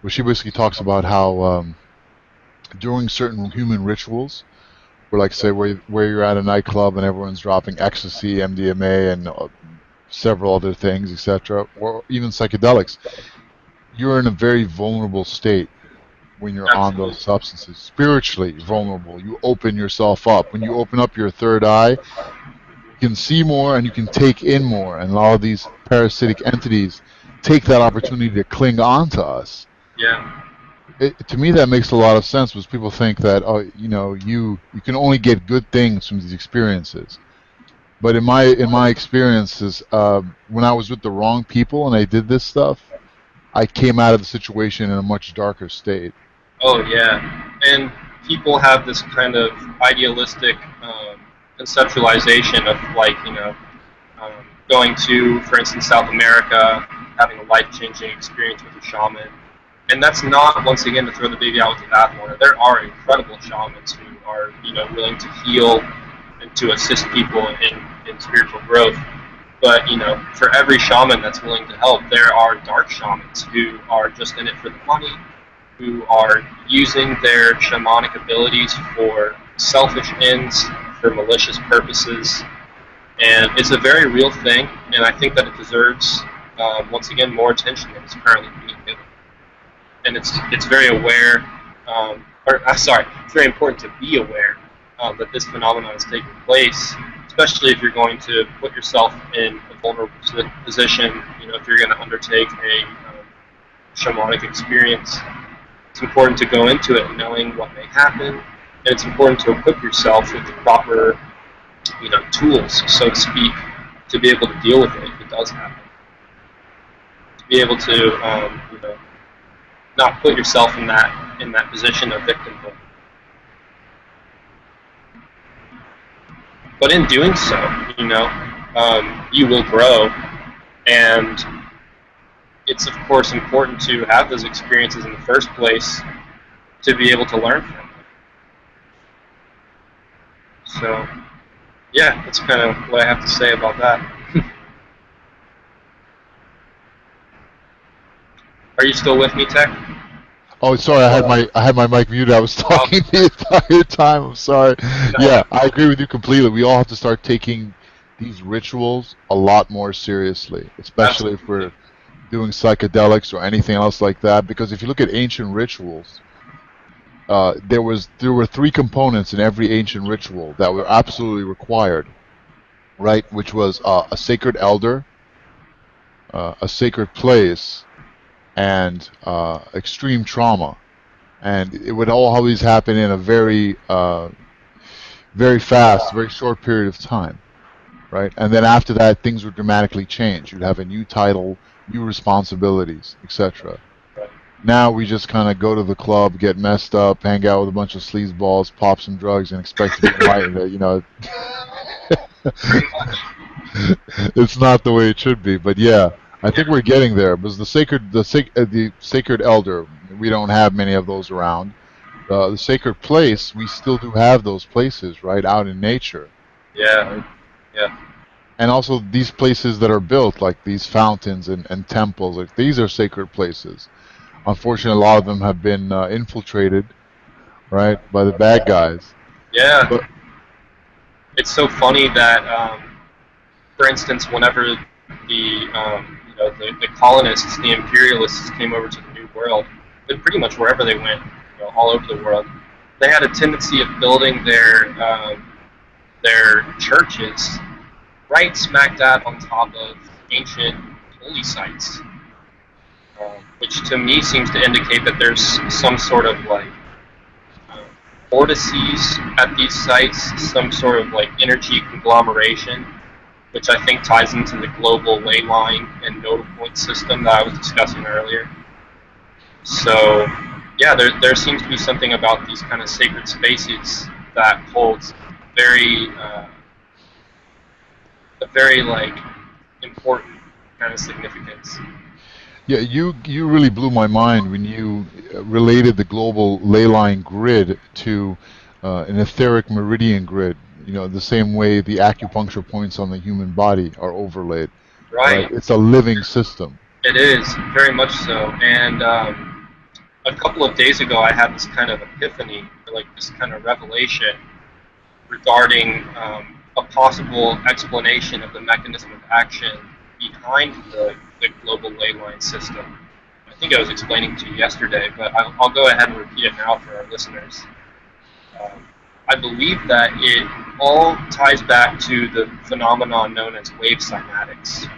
where she basically talks about how during certain human rituals, where like say where you're at a nightclub and everyone's dropping ecstasy, MDMA, and several other things, etc., or even psychedelics, you're in a very vulnerable state when you're on those Absolutely. substances. Spiritually vulnerable. You open yourself up. When you open up your third eye, you can see more and you can take in more. And all of these parasitic entities take that opportunity to cling on to us. Yeah. To me, that makes a lot of sense because people think that, oh, you can only get good things from these experiences. But in my experiences, when I was with the wrong people and I did this stuff, I came out of the situation in a much darker state. Oh yeah. And people have this kind of idealistic conceptualization of like going to, for instance, South America, having a life-changing experience with a shaman. And that's not, once again, to throw the baby out with the bathwater. There are incredible shamans who are, willing to heal and to assist people in spiritual growth. But, for every shaman that's willing to help, there are dark shamans who are just in it for the money, who are using their shamanic abilities for selfish ends, for malicious purposes, and it's a very real thing, and I think that it deserves, once again, more attention than it's currently being given. And it's very aware, it's very important to be aware that this phenomenon is taking place, especially if you're going to put yourself in a vulnerable position. If you're going to undertake a shamanic experience, it's important to go into it knowing what may happen, and it's important to equip yourself with the proper tools, so to speak, to be able to deal with it if it does happen. To be able to, not put yourself in that position of victimhood. But in doing so, you will grow, and it's of course important to have those experiences in the first place to be able to learn from them. So, yeah, that's kind of what I have to say about that. Are you still with me, Tech? Oh, sorry, I had my mic muted. I was talking the entire time. I'm sorry. No. Yeah, I agree with you completely. We all have to start taking these rituals a lot more seriously, especially if Absolutely. we're doing psychedelics or anything else like that. Because if you look at ancient rituals, there were three components in every ancient ritual that were absolutely required, right? Which was a sacred elder, a sacred place, and extreme trauma. And it would all always happen in a very fast, very short period of time, right? And then after that, things would dramatically change. You'd have a new title, new responsibilities, etc. Now we just kind of go to the club, get messed up, hang out with a bunch of sleazeballs, pop some drugs, and expect to be enlightened. It's not the way it should be. But yeah, I think we're getting there. Because the sacred elder, we don't have many of those around. The sacred place, we still do have those places, right, out in nature. Yeah. Right? Yeah. And also these places that are built, like these fountains and temples, like these are sacred places. Unfortunately, a lot of them have been infiltrated, right, by the bad guys. Yeah. But It's so funny that, for instance, whenever the colonists, the imperialists came over to the New World, but pretty much wherever they went, all over the world, they had a tendency of building their churches right smack dab on top of ancient holy sites, which to me seems to indicate that there's some sort of like vortices at these sites, some sort of like energy conglomeration, which I think ties into the global ley line and nodal point system that I was discussing earlier. So, yeah, there seems to be something about these kind of sacred spaces that holds very, a very like important kind of significance. yeah, you really blew my mind when you related the global ley line grid to an etheric meridian grid. The same way the acupuncture points on the human body are overlaid, right? Right. It's a living system. It is very much so, and a couple of days ago, I had this kind of epiphany, or like this kind of revelation regarding a possible explanation of the mechanism of action behind the global ley line system. I think I was explaining to you yesterday, but I'll go ahead and repeat it now for our listeners. I believe that it all ties back to the phenomenon known as wave cymatics.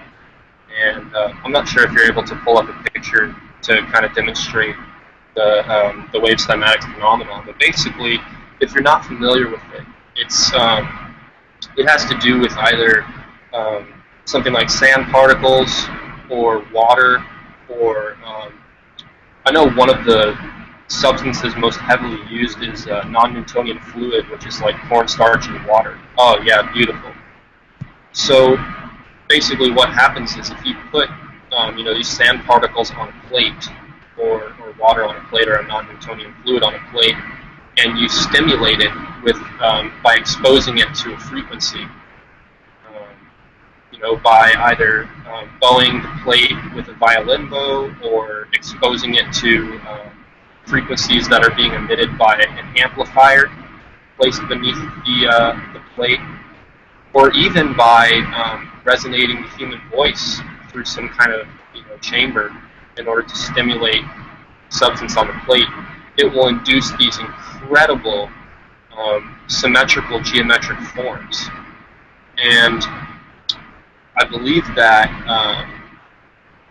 And I'm not sure if you're able to pull up a picture to kind of demonstrate the wave cymatics phenomenon. But basically, if you're not familiar with it, it has to do with either something like sand particles or water, or I know one of the substances most heavily used is non-Newtonian fluid, which is like cornstarch and water. Oh yeah, beautiful. So basically what happens is if you put these sand particles on a plate, or water on a plate, or a non-Newtonian fluid on a plate, and you stimulate it with by exposing it to a frequency, by either bowing the plate with a violin bow, or exposing it to frequencies that are being emitted by an amplifier placed beneath the plate, or even by resonating the human voice through some kind of chamber in order to stimulate substance on the plate, it will induce these incredible symmetrical geometric forms. And I believe that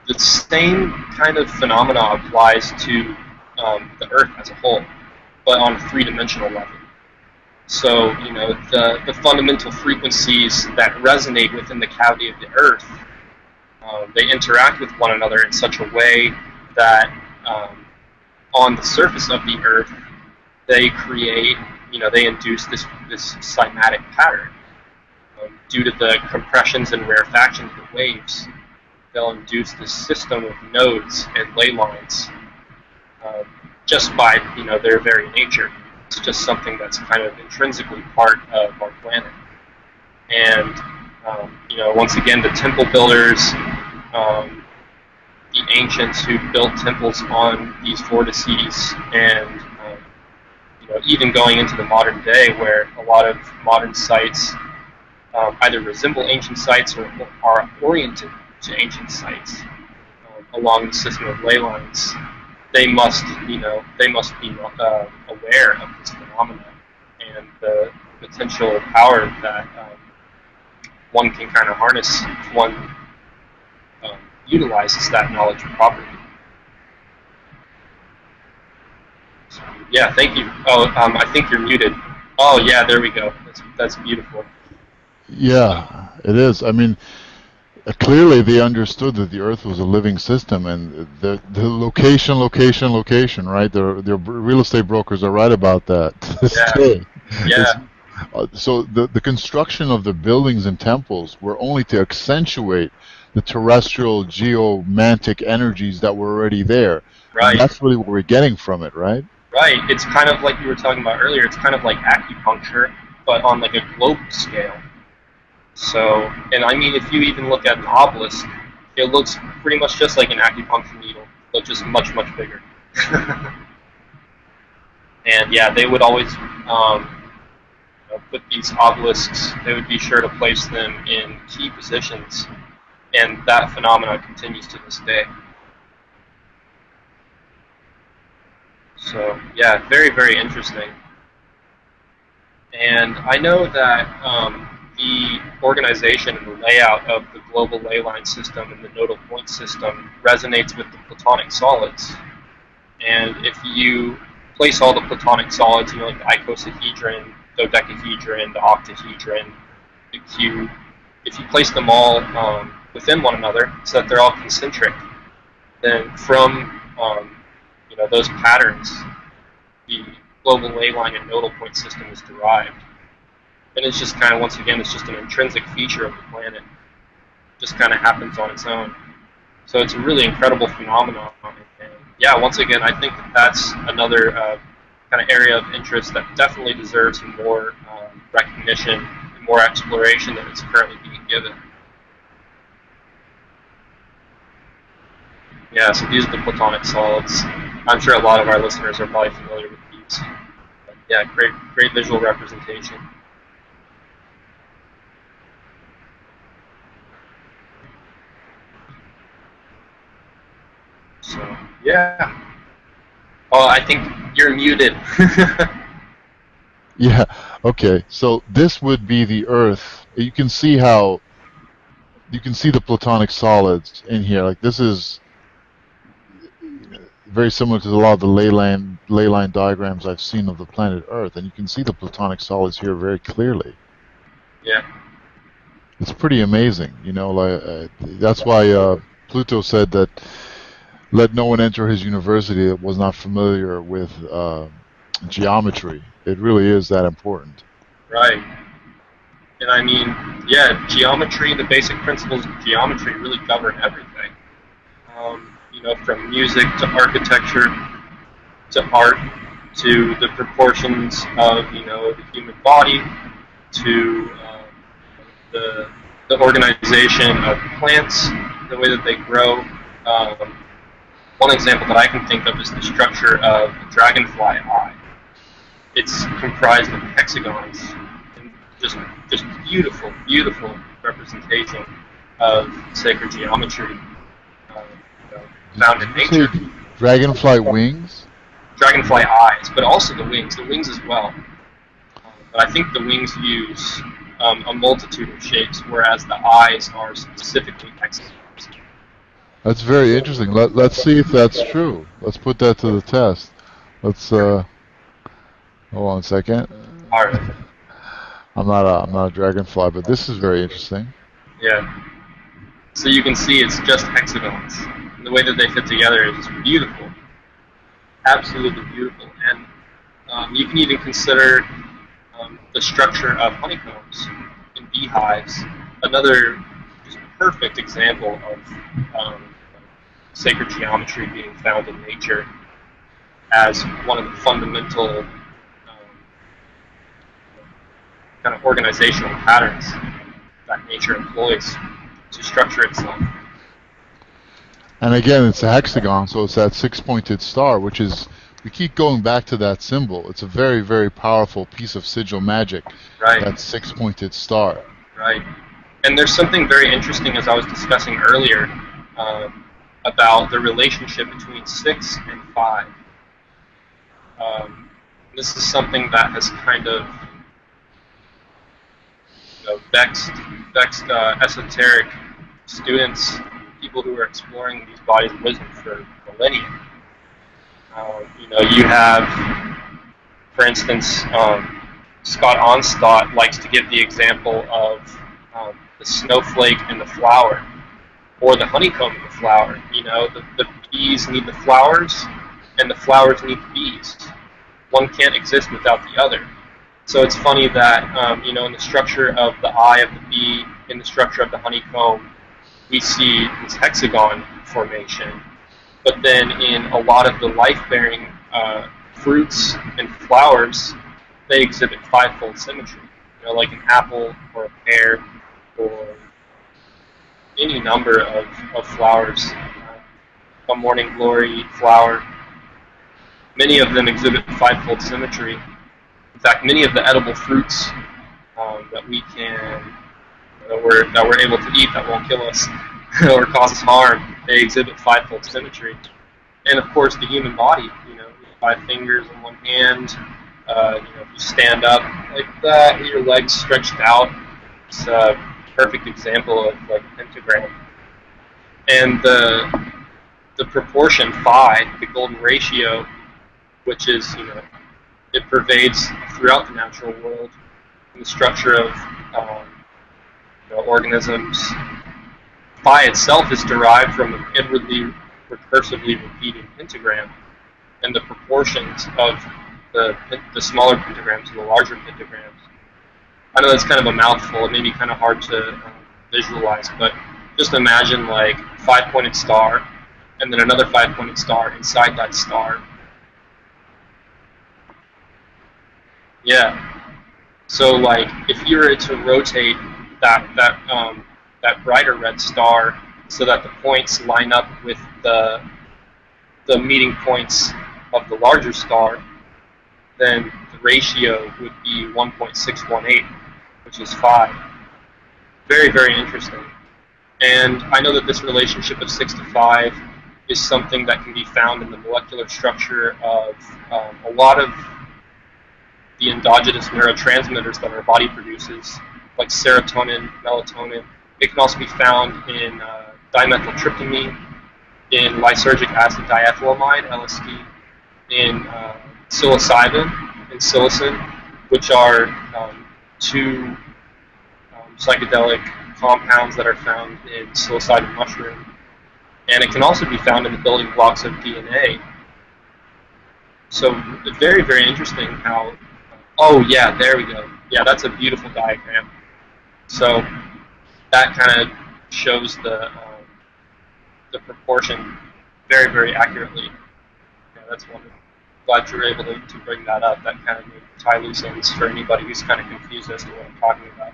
the same kind of phenomena applies to the Earth as a whole, but on a three-dimensional level. So, the fundamental frequencies that resonate within the cavity of the Earth, they interact with one another in such a way that on the surface of the Earth, they create, they induce this cymatic pattern. Due to the compressions and rarefactions of the waves, they'll induce this system of nodes and ley lines just by their very nature. It's just something that's kind of intrinsically part of our planet. And once again, the temple builders, the ancients who built temples on these vortices, and even going into the modern day, where a lot of modern sites either resemble ancient sites or are oriented to ancient sites along the system of ley lines. They must be aware of this phenomenon and the potential power that one can kind of harness if one utilizes that knowledge properly. So, yeah, thank you. Oh, I think you're muted. Oh, yeah, there we go. That's beautiful. Yeah, it is. I mean, clearly they understood that the Earth was a living system, and the location, right? Their real estate brokers are right about that to this day. Yeah. So the construction of the buildings and temples were only to accentuate the terrestrial geomantic energies that were already there. Right. And that's really what we're getting from it, right? Right. It's kind of like you were talking about earlier. It's kind of like acupuncture, but on like a global scale. So, and I mean, if you even look at an obelisk, it looks pretty much just like an acupuncture needle, but just much, much bigger. And yeah, they would always put these obelisks, they would be sure to place them in key positions, and that phenomenon continues to this day. So yeah, very, very interesting. And I know that the organization and the layout of the global ley line system and the nodal point system resonates with the Platonic solids. And if you place all the Platonic solids, like the icosahedron, dodecahedron, the octahedron, the cube, if you place them all within one another so that they're all concentric, then from those patterns, the global ley line and nodal point system is derived. And it's just kind of, once again, it's just an intrinsic feature of the planet. It just kind of happens on its own. So it's a really incredible phenomenon. And yeah, once again, I think that's another kind of area of interest that definitely deserves more recognition and more exploration than it's currently being given. Yeah, so these are the Platonic solids. I'm sure a lot of our listeners are probably familiar with these. But yeah, great visual representation. Yeah. Oh, I think you're muted. Yeah. Okay. So this would be the Earth. You can see how you can see the platonic solids in here. Like this is very similar to a lot of the ley line diagrams I've seen of the planet Earth, and you can see the platonic solids here very clearly. Yeah. It's pretty amazing, you know. Like that's why Pluto said that let no one enter his university that was not familiar with geometry. It really is that important. Right. And I mean, yeah, geometry, the basic principles of geometry really govern everything. You know, from music to architecture to art to the proportions of, you know, the human body to the, the organization of plants, the way that they grow. One example that I can think of is the structure of the dragonfly eye. It's comprised of hexagons, and just beautiful, beautiful representation of sacred geometry you know, found in Did you say nature. dragonfly wings? Dragonfly eyes, but also the wings as well. But I think the wings use a multitude of shapes, whereas the eyes are specifically hexagons. That's very interesting. Let's see if that's true. Let's put that to the test. Let's hold on a second. All right. I'm not a dragonfly, but this is very interesting. Yeah. So you can see it's just hexagons. And the way that they fit together is beautiful. Absolutely beautiful. And you can even consider the structure of honeycombs in beehives. Another just perfect example of sacred geometry being found in nature as one of the fundamental kind of organizational patterns that nature employs to structure itself. And again, it's a hexagon, so it's that six-pointed star, which is, we keep going back to that symbol. It's a very, very powerful piece of sigil magic, Right. that six-pointed star. Right. And there's something very interesting, as I was discussing earlier, about the relationship between 6 and 5. This is something that has kind of vexed esoteric students, people who are exploring these bodies of wisdom for millennia. You have, for instance, Scott Onstott likes to give the example of the snowflake and the flower, or the honeycomb and the flower. You know, the bees need the flowers, and the flowers need the bees. One can't exist without the other. So it's funny that, in the structure of the eye of the bee, in the structure of the honeycomb, we see this hexagon formation. But then in a lot of the life-bearing fruits and flowers, they exhibit fivefold symmetry. Like an apple or a pear or any number of flowers. A morning glory flower. Many of them exhibit fivefold symmetry. In fact, many of the edible fruits that we can, that we're able to eat that won't kill us or cause us harm, they exhibit fivefold symmetry. And of course, the human body, 5 fingers in one hand. If you stand up like that, with your legs stretched out, it's a perfect example of like a pentagram. And the proportion phi, the golden ratio, which is it pervades throughout the natural world in the structure of organisms. Phi itself is derived from an inwardly recursively repeating pentagram, and the proportions of the smaller pentagrams to the larger pentagrams. I know that's kind of a mouthful. It may be kind of hard to visualize, but just imagine like 5-pointed star, and then another 5-pointed star inside that star. Yeah. So like if you were to rotate that brighter red star so that the points line up with the meeting points of the larger star, then the ratio would be 1.618, which is 5. Very, very interesting. And I know that this relationship of 6 to 5 is something that can be found in the molecular structure of a lot of the endogenous neurotransmitters that our body produces, like serotonin, melatonin. It can also be found in dimethyltryptamine, in lysergic acid diethylamide, LSD, in psilocybin and psilocin, which are two psychedelic compounds that are found in psilocybin mushroom. And it can also be found in the building blocks of DNA. So very, very interesting how, oh yeah, there we go. Yeah, that's a beautiful diagram. So that kind of shows the proportion very, very accurately. Yeah, that's wonderful. Glad you were able to bring that up. That kind of tie loose ends for anybody who's kind of confused as to what I'm talking about.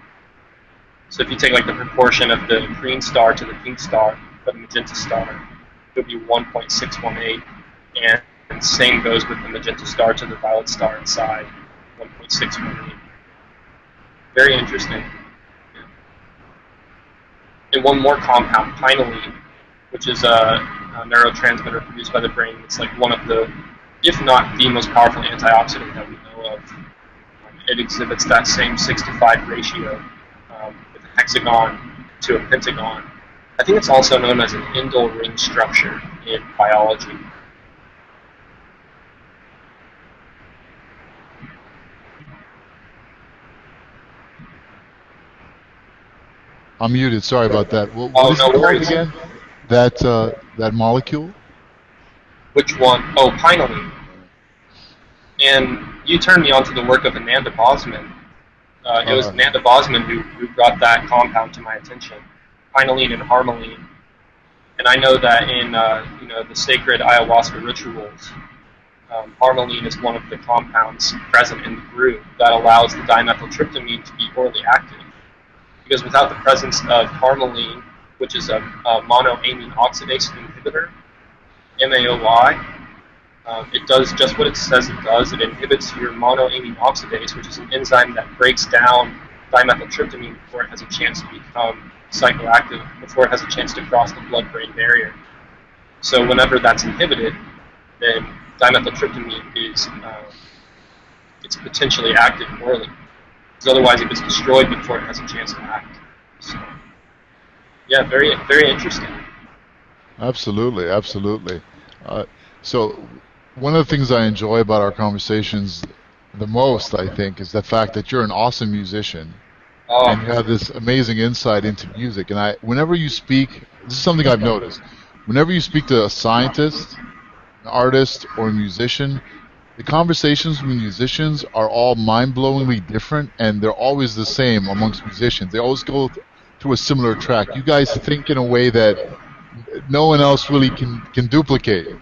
So if you take like the proportion of the green star to the pink star, or the magenta star, it would be 1.618, and same goes with the magenta star to the violet star inside, 1.618. Very interesting. And one more compound, pinealine, which is a neurotransmitter produced by the brain. It's like one of the, if not the most powerful antioxidant that we know of. It exhibits that same 6:5 ratio with a hexagon to a pentagon. I think it's also known as an indole ring structure in biology. I'm muted. Sorry about that. What Oh, is no it called worries. again? That molecule? Which one? Oh, pinealine. And you turned me on to the work of Ananda Bosman. It was Ananda Bosman who brought that compound to my attention, pinealine and harmaline. And I know that in the sacred ayahuasca rituals, harmaline is one of the compounds present in the brew that allows the dimethyltryptamine to be orally active. Because without the presence of harmaline, which is a monoamine oxidase inhibitor, MAOI, it does just what it says it does. It inhibits your monoamine oxidase, which is an enzyme that breaks down dimethyltryptamine before it has a chance to become psychoactive, before it has a chance to cross the blood-brain barrier. So whenever that's inhibited, then dimethyltryptamine is it's potentially active orally. Because otherwise it gets destroyed before it has a chance to act. So, yeah, very, very interesting. Absolutely, absolutely. So one of the things I enjoy about our conversations the most, I think, is the fact that you're an awesome musician and you have this amazing insight into music. And whenever you speak, this is something I've noticed. Whenever you speak to a scientist, an artist, or a musician, the conversations with musicians are all mind-blowingly different, and they're always the same amongst musicians. They always go through a similar track. You guys think in a way that no one else really can duplicate.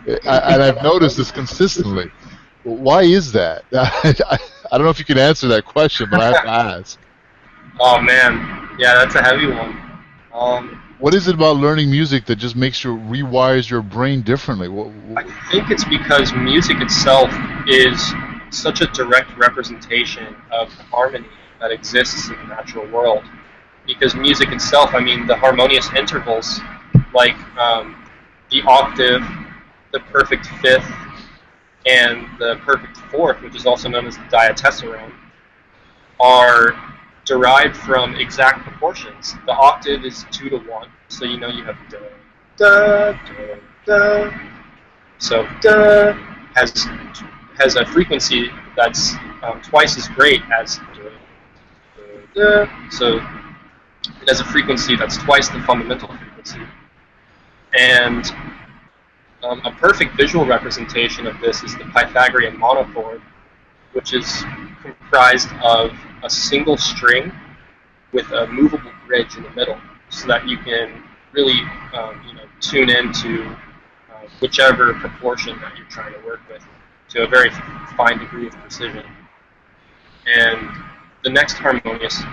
And I've noticed this consistently. Why is that? I don't know if you can answer that question, but I have to ask. Oh man, yeah, that's a heavy one. What is it about learning music that just makes you rewires your brain differently? I think it's because music itself is such a direct representation of the harmony that exists in the natural world. Because music itself, I mean, the harmonious intervals, like the octave, the perfect fifth, and the perfect fourth, which is also known as the diatessaron, are derived from exact proportions. The octave is 2 to 1, so you know you have da, da, da, da. So da has a frequency that's twice as great as da, da, da. So it has a frequency that's twice the fundamental frequency. And a perfect visual representation of this is the Pythagorean monochord, which is comprised of a single string with a movable bridge in the middle, so that you can really tune into whichever proportion that you're trying to work with to a very fine degree of precision. And the next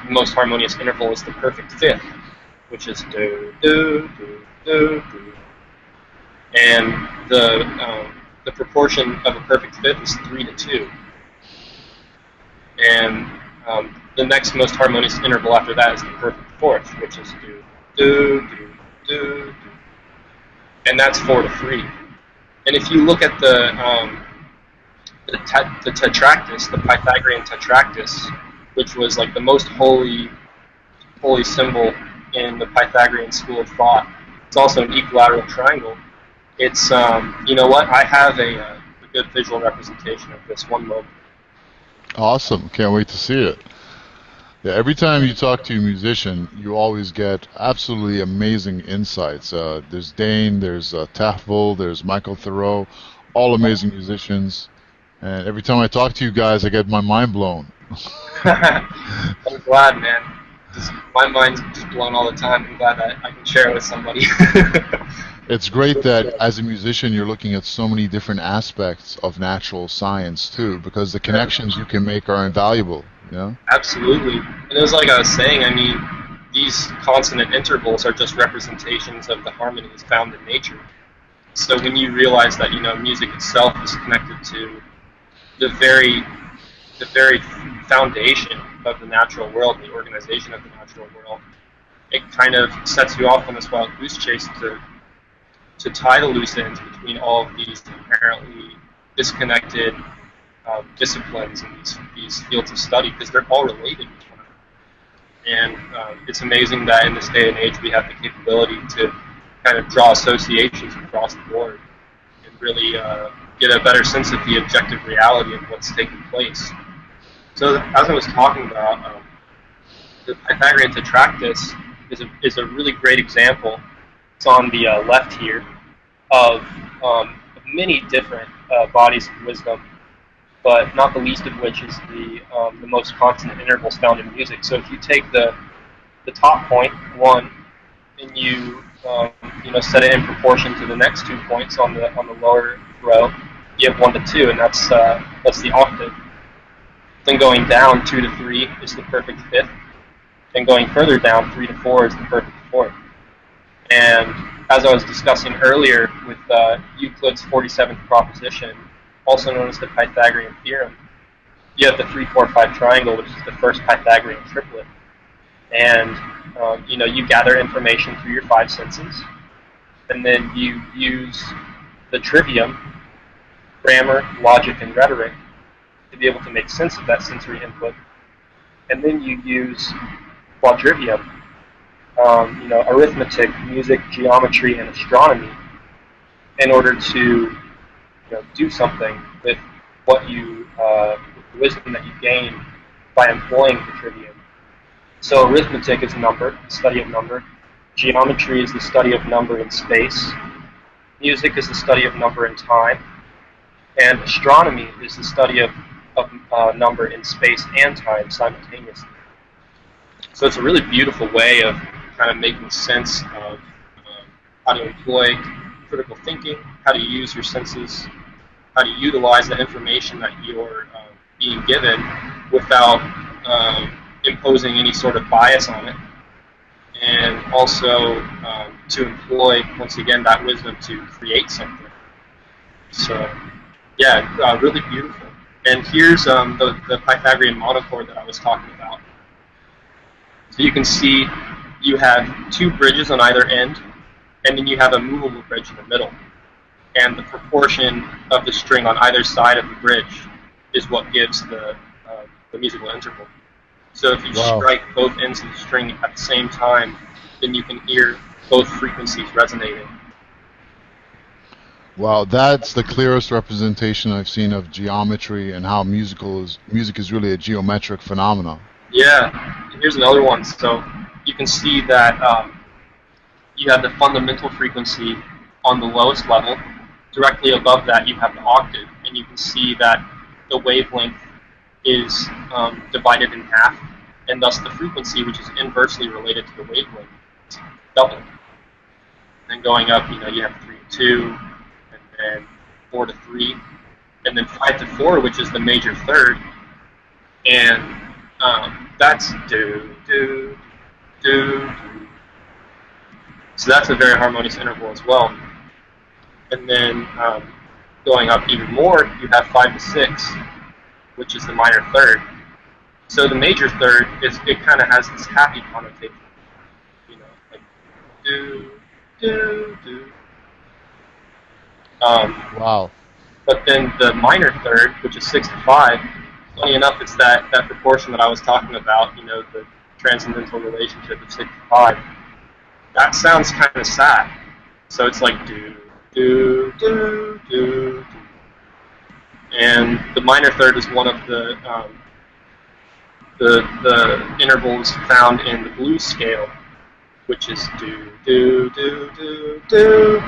most harmonious interval is the perfect fifth, which is do, do, do, do, do. And the proportion of a perfect fifth is 3 to 2. And the next most harmonious interval after that is the perfect fourth, which is do, do, do, do, do. and that's 4 to 3. And if you look at the tetractys, the Pythagorean tetractys, which was like the most holy symbol in the Pythagorean school of thought, it's also an equilateral triangle. It's you know what? I have a good visual representation of this. One moment. Awesome. Can't wait to see it. Yeah, every time you talk to a musician, you always get absolutely amazing insights. There's Dane, there's Tafel, there's Michael Thoreau, all amazing musicians. And every time I talk to you guys, I get my mind blown. I'm glad, man. My mind's just blown all the time. I'm glad that I can share it with somebody. It's great that as a musician you're looking at so many different aspects of natural science too, because the connections you can make are invaluable. You know? Absolutely. And it was like I was saying, I mean, these consonant intervals are just representations of the harmonies found in nature. So when you realize that, you know, music itself is connected to the very foundation of the natural world, the organization of the natural world, it kind of sets you off on this wild goose chase to tie the loose ends between all of these apparently disconnected disciplines and these fields of study, because they're all related with one another. And it's amazing that in this day and age we have the capability to kind of draw associations across the board and really get a better sense of the objective reality of what's taking place. So as I was talking about, the Pythagorean tetractys is a really great example. It's on the left here of many different bodies of wisdom, but not the least of which is the most consonant intervals found in music. So if you take the top point, 1, and you set it in proportion to the next 2 points on the lower row, you have 1 to 2, and that's the octave. Then going down, 2 to 3 is the perfect fifth. Then going further down, 3 to 4 is the perfect fourth. And as I was discussing earlier with Euclid's 47th proposition, also known as the Pythagorean theorem, you have the 3, 4, 5 triangle, which is the first Pythagorean triplet. And you gather information through your 5 senses, and then you use the trivium, grammar, logic, and rhetoric to be able to make sense of that sensory input. And then you use quadrivium, arithmetic, music, geometry, and astronomy in order to do something with what you, with the wisdom that you gain by employing the trivium. So arithmetic is number, the study of number. Geometry is the study of number in space. Music is the study of number in time. And astronomy is the study of number in space and time simultaneously. So it's a really beautiful way of kind of making sense of how to employ critical thinking, how to use your senses, how to utilize the information that you're being given without imposing any sort of bias on it, and also to employ, once again, that wisdom to create something. So, yeah, really beautiful. And here's the Pythagorean monochord that I was talking about. So you can see you have 2 bridges on either end, and then you have a movable bridge in the middle. And the proportion of the string on either side of the bridge is what gives the musical interval. So if you strike both ends of the string at the same time, then you can hear both frequencies resonating. Wow, that's the clearest representation I've seen of geometry and how music is really a geometric phenomenon. Yeah, here's another one. So you can see that you have the fundamental frequency on the lowest level. Directly above that, you have the octave, and you can see that the wavelength is divided in half, and thus the frequency, which is inversely related to the wavelength, is doubled. Then going up, you have 3 to 2, and then 4 to 3, and then 5 to 4, which is the major third, and that's do, do, do, do. So that's a very harmonious interval as well. And then going up even more, you have 5 to 6, which is the minor third. So the major third it kind of has this happy connotation, like do, do, do. Wow. But then the minor third, which is 6 to 5, funny enough, it's that proportion that I was talking about, the transcendental relationship of 6 to 5. That sounds kind of sad. So it's like do, do, do, do, do. And the minor third is one of the intervals found in the blues scale, which is do, do, do, do, do,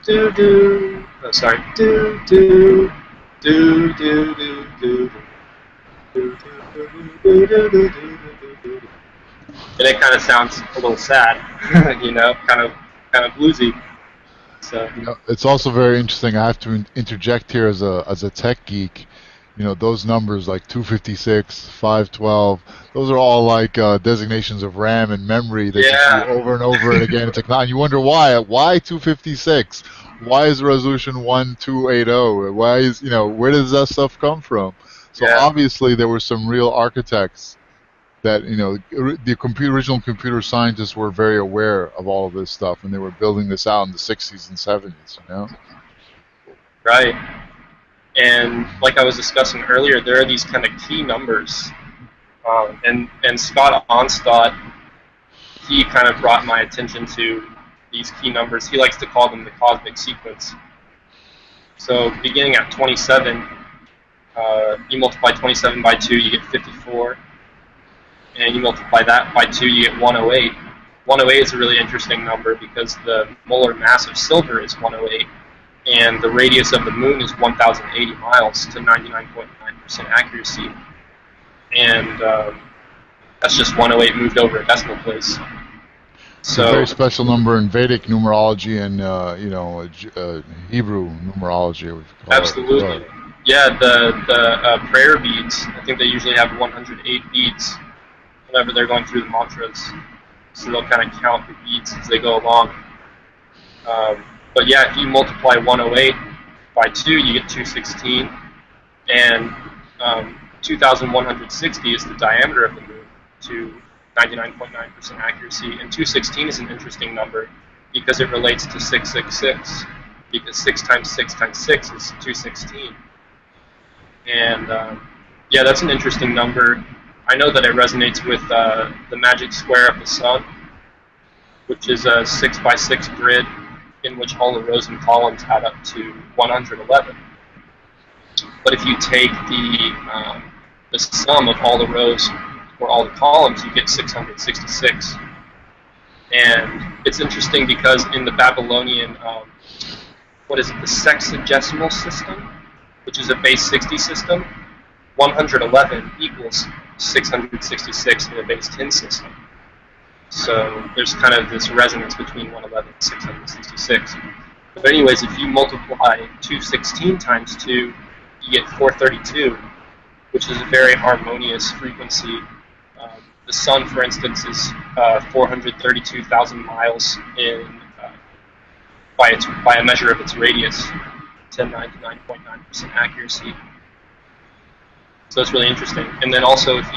do, do. Oh, sorry, do, do, do, do, do, do, do, do, do, do, do. And it kind of sounds a little sad, kind of bluesy. So. It's also very interesting. I have to interject here as a tech geek. Those numbers like 256, 512, those are all like designations of RAM and memory that you see over and over and again. It's like, and you wonder why. Why 256? Why is the resolution 1280? Why is, where does that stuff come from? So obviously there were some real architects that, the original computer scientists were very aware of all of this stuff, and they were building this out in the 60s and 70s, Right. And like I was discussing earlier, there are these kind of key numbers. And Scott Onstad, he kind of brought my attention to these key numbers. He likes to call them the cosmic sequence. So beginning at 27, you multiply 27 by 2, you get 54. And you multiply that by 2, you get 108. 108 is a really interesting number because the molar mass of silver is 108. And the radius of the moon is 1,080 miles to 99.9% accuracy. And that's just 108 moved over a decimal place. It's a very special number in Vedic numerology and Hebrew numerology. Absolutely. Yeah, the prayer beads, I think they usually have 108 beads whenever they're going through the mantras. So they'll kind of count the beads as they go along. But yeah, if you multiply 108 by 2, you get 216. And 2,160 is the diameter of the moon to 99.9% accuracy. And 216 is an interesting number because it relates to 666. Because 6 times 6 times 6 is 216. And yeah, that's an interesting number. I know that it resonates with the magic square of the sun, which is a 6 by 6 grid in which all the rows and columns add up to 111. But if you take the sum of all the rows or all the columns, you get 666. And it's interesting because in the Babylonian, the sexagesimal system, which is a base 60 system, 111 equals 666 in a base 10 system. So there's kind of this resonance between 111 and 666. But anyways, if you multiply 216 times 2, you get 432, which is a very harmonious frequency. The sun, for instance, is 432,000 miles by a measure of its radius to 99.9% accuracy. So it's really interesting. And then also, if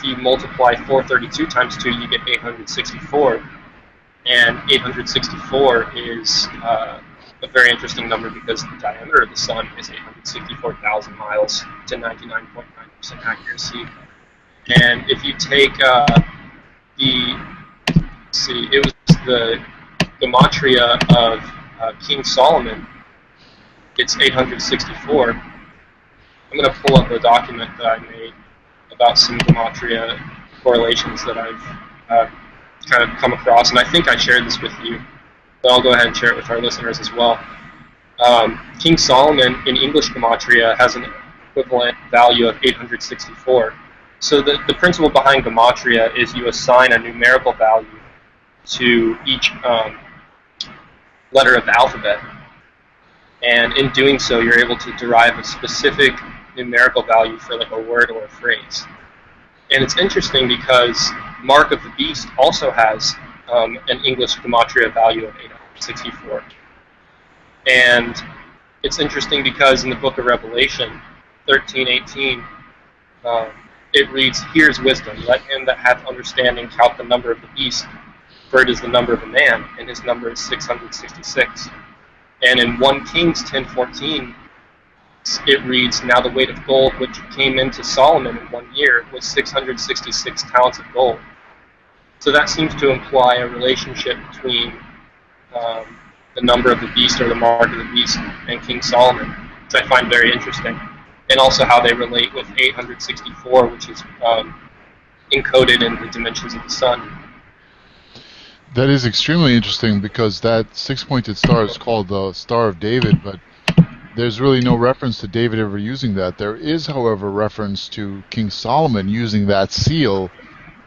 you multiply 432 times 2, you get 864. And 864 is a very interesting number because the diameter of the sun is 864,000 miles to 99.9% accuracy. And if you take it was the gematria of King Solomon, it's 864. I'm going to pull up a document that I made about some gematria correlations that I've kind of come across, and I think I shared this with you, but I'll go ahead and share it with our listeners as well. King Solomon in English gematria has an equivalent value of 864. So the principle behind gematria is you assign a numerical value to each letter of the alphabet, and in doing so, you're able to derive a specific numerical value for like a word or a phrase. And it's interesting because Mark of the Beast also has an English gematria value of 864. And it's interesting because in the book of Revelation 13:18, it reads, "Here's wisdom, let him that hath understanding count the number of the beast, for it is the number of a man, and his number is 666. And in 1 Kings 10:14, it reads, "Now the weight of gold which came into Solomon in 1 year was 666 talents of gold." So that seems to imply a relationship between the number of the beast, or the mark of the beast, and King Solomon, which I find very interesting. And also how they relate with 864, which is encoded in the dimensions of the sun. That is extremely interesting, because that six-pointed star is called the Star of David, but there's really no reference to David ever using that. There is, however, reference to King Solomon using that seal.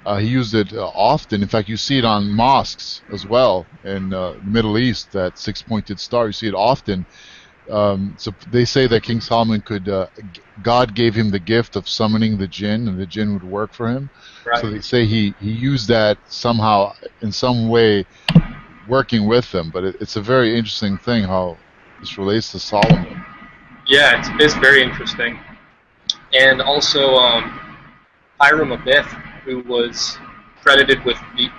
He used it often. In fact, you see it on mosques as well in the Middle East, that six-pointed star. You see it often. So they say that King Solomon God gave him the gift of summoning the jinn, and the jinn would work for him. Right. So they say he used that somehow, in some way, working with them. But it's a very interesting thing how this relates to Solomon. Yeah, it's very interesting. And also, Hiram Abiff, who was credited with the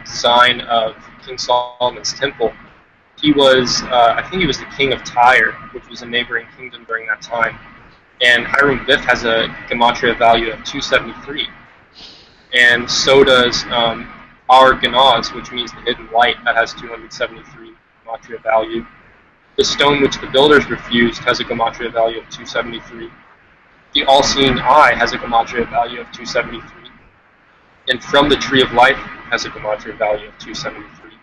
design of King Solomon's temple, he was, I think he was the king of Tyre, which was a neighboring kingdom during that time. And Hiram Abiff has a gematria value of 273. And so does Ar Ganaz, which means the hidden light, that has 273 gematria value. The stone which the builders refused has a gematria value of 273. The all-seeing eye has a gematria value of 273. And from the tree of life has a gematria value of 273.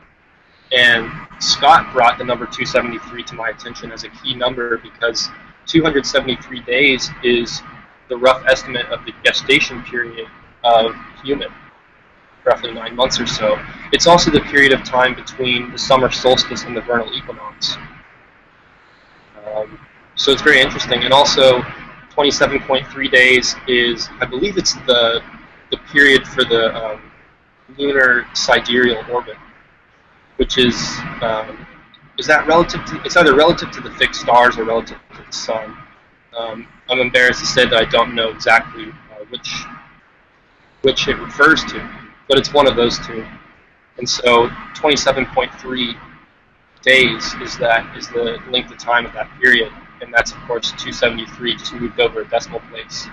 And Scott brought the number 273 to my attention as a key number, because 273 days is the rough estimate of the gestation period of human, roughly 9 months or so. It's also the period of time between the summer solstice and the vernal equinox. So it's very interesting. And also, 27.3 days is, I believe it's the period for the lunar sidereal orbit, which is that relative to, it's either relative to the fixed stars or relative to the sun. I'm embarrassed to say that I don't know exactly which it refers to, but it's one of those two. And so 27.3 days is the length of time of that period, and that's of course 273, just moved over a decimal place.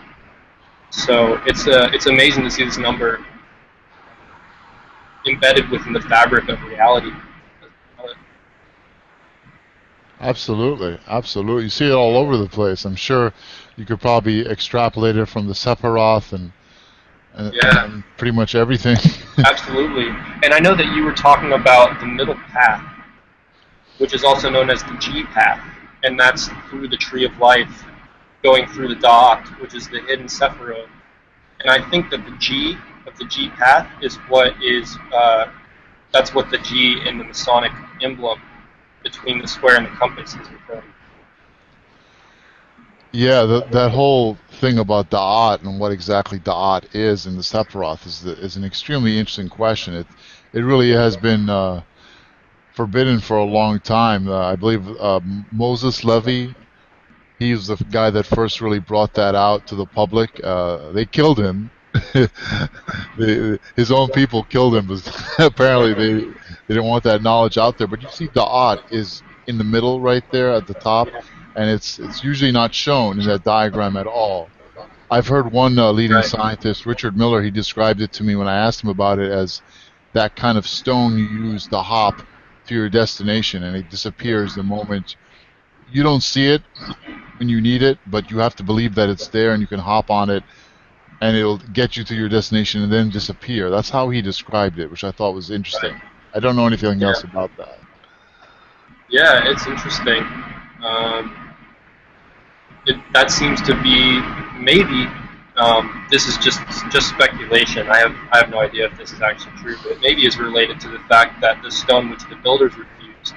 So it's amazing to see this number embedded within the fabric of reality. Absolutely, absolutely. You see it all over the place. I'm sure you could probably extrapolate it from the Sephiroth and pretty much everything. Absolutely. And I know that you were talking about the middle path, which is also known as the G path, and that's through the tree of life, going through the Da'at, which is the hidden Sephiroth. And I think that the G of the G path is that's what the G in the Masonic emblem between the square and the compass is referring. Yeah, that whole thing about Da'at and what exactly Da'at is in the Sephiroth is an extremely interesting question. It really has been forbidden for a long time. I believe Moses Levy, he was the guy that first really brought that out to the public. They killed him. His own people killed him, because apparently they didn't want that knowledge out there. But you see Da'at is in the middle right there at the top, and it's usually not shown in that diagram at all. I've heard one leading scientist, Richard Miller, he described it to me when I asked him about it as that kind of stone you use to hop to your destination, and it disappears the moment you don't see it when you need it, but you have to believe that it's there and you can hop on it and it'll get you to your destination and then disappear. That's how he described it, which I thought was interesting. I don't know anything else about that. Yeah, it's interesting. That seems to be maybe. This is just speculation. I have no idea if this is actually true, but maybe it's related to the fact that the stone which the builders refused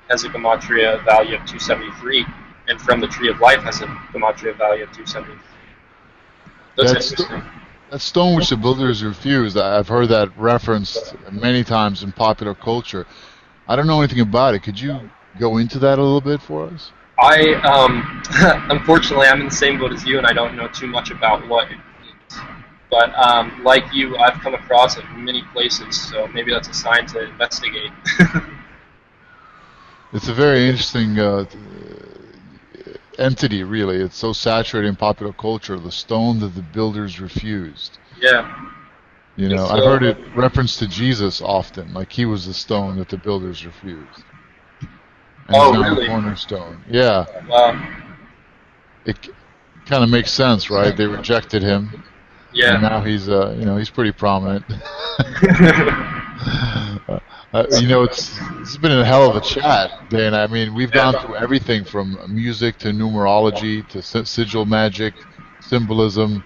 has a gematria value of 273, and from the tree of life has a gematria value of 273. That's interesting. That stone which the builders refused, I've heard that referenced many times in popular culture. I don't know anything about it. Could you go into that a little bit for us? Unfortunately, I'm in the same boat as you, and I don't know too much about what it means. But like you, I've come across it in many places, so maybe that's a sign to investigate. It's a very interesting entity, really. It's so saturated in popular culture. The stone that the builders refused. Yeah, You and know, I've heard so it referenced to Jesus often, like he was the stone that the builders refused, and he's oh now the really? cornerstone. Yeah, Wow. it kind of makes sense, right? They rejected him, and Yeah. now he's, he's pretty prominent. It's been a hell of a chat, Dan. I mean, we've gone Yeah. through everything from music to numerology to sigil magic, symbolism,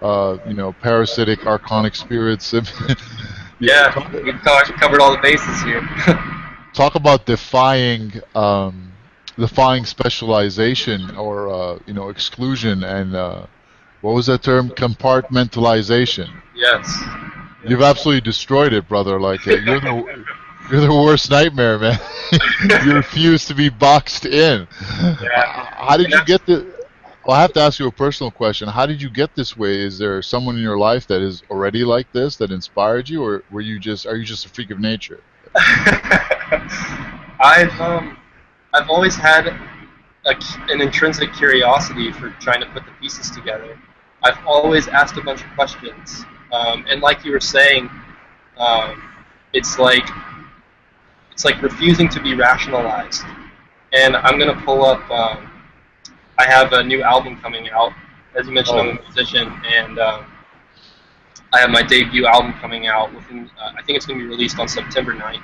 parasitic, archonic spirits. Yeah, Yeah. We've covered all the bases here. talk about defying specialization or exclusion and what was that term? Compartmentalization. Yes. You've absolutely destroyed it, brother. Like you're the worst nightmare, man. You refuse to be boxed in. Yeah. How did And you that's get the? Well, I have to ask you a personal question. How did you get this way? Is there someone in your life that is already like this that inspired you, or are you just a freak of nature? I've I've always had an intrinsic curiosity for trying to put the pieces together. I've always asked a bunch of questions, and like you were saying, um, it's like it's like refusing to be rationalized. And I'm gonna pull up. I have a new album coming out. As you mentioned, I'm Oh, a musician, and I have my debut album coming out within. I think it's gonna be released on September 9th,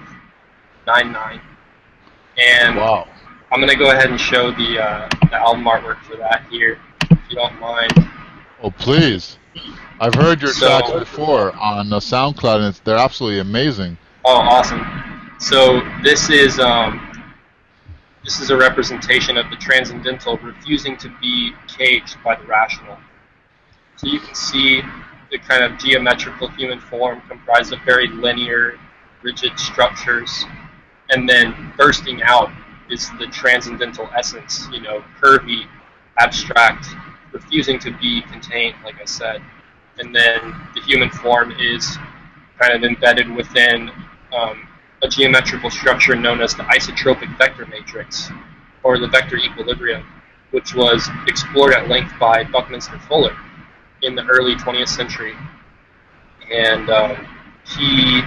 9/9. And wow. I'm gonna go ahead and show the album artwork for that here, if you don't mind. Oh, please. I've heard your tracks So, before on SoundCloud, and they're absolutely amazing. oh, awesome. So this is a representation of the transcendental refusing to be caged by the rational. So you can see the kind of geometrical human form comprised of very linear, rigid structures, and then bursting out is the transcendental essence, curvy, abstract, refusing to be contained, like I said. And then the human form is kind of embedded within a geometrical structure known as the isotropic vector matrix, or the vector equilibrium, which was explored at length by Buckminster Fuller in the early 20th century. And he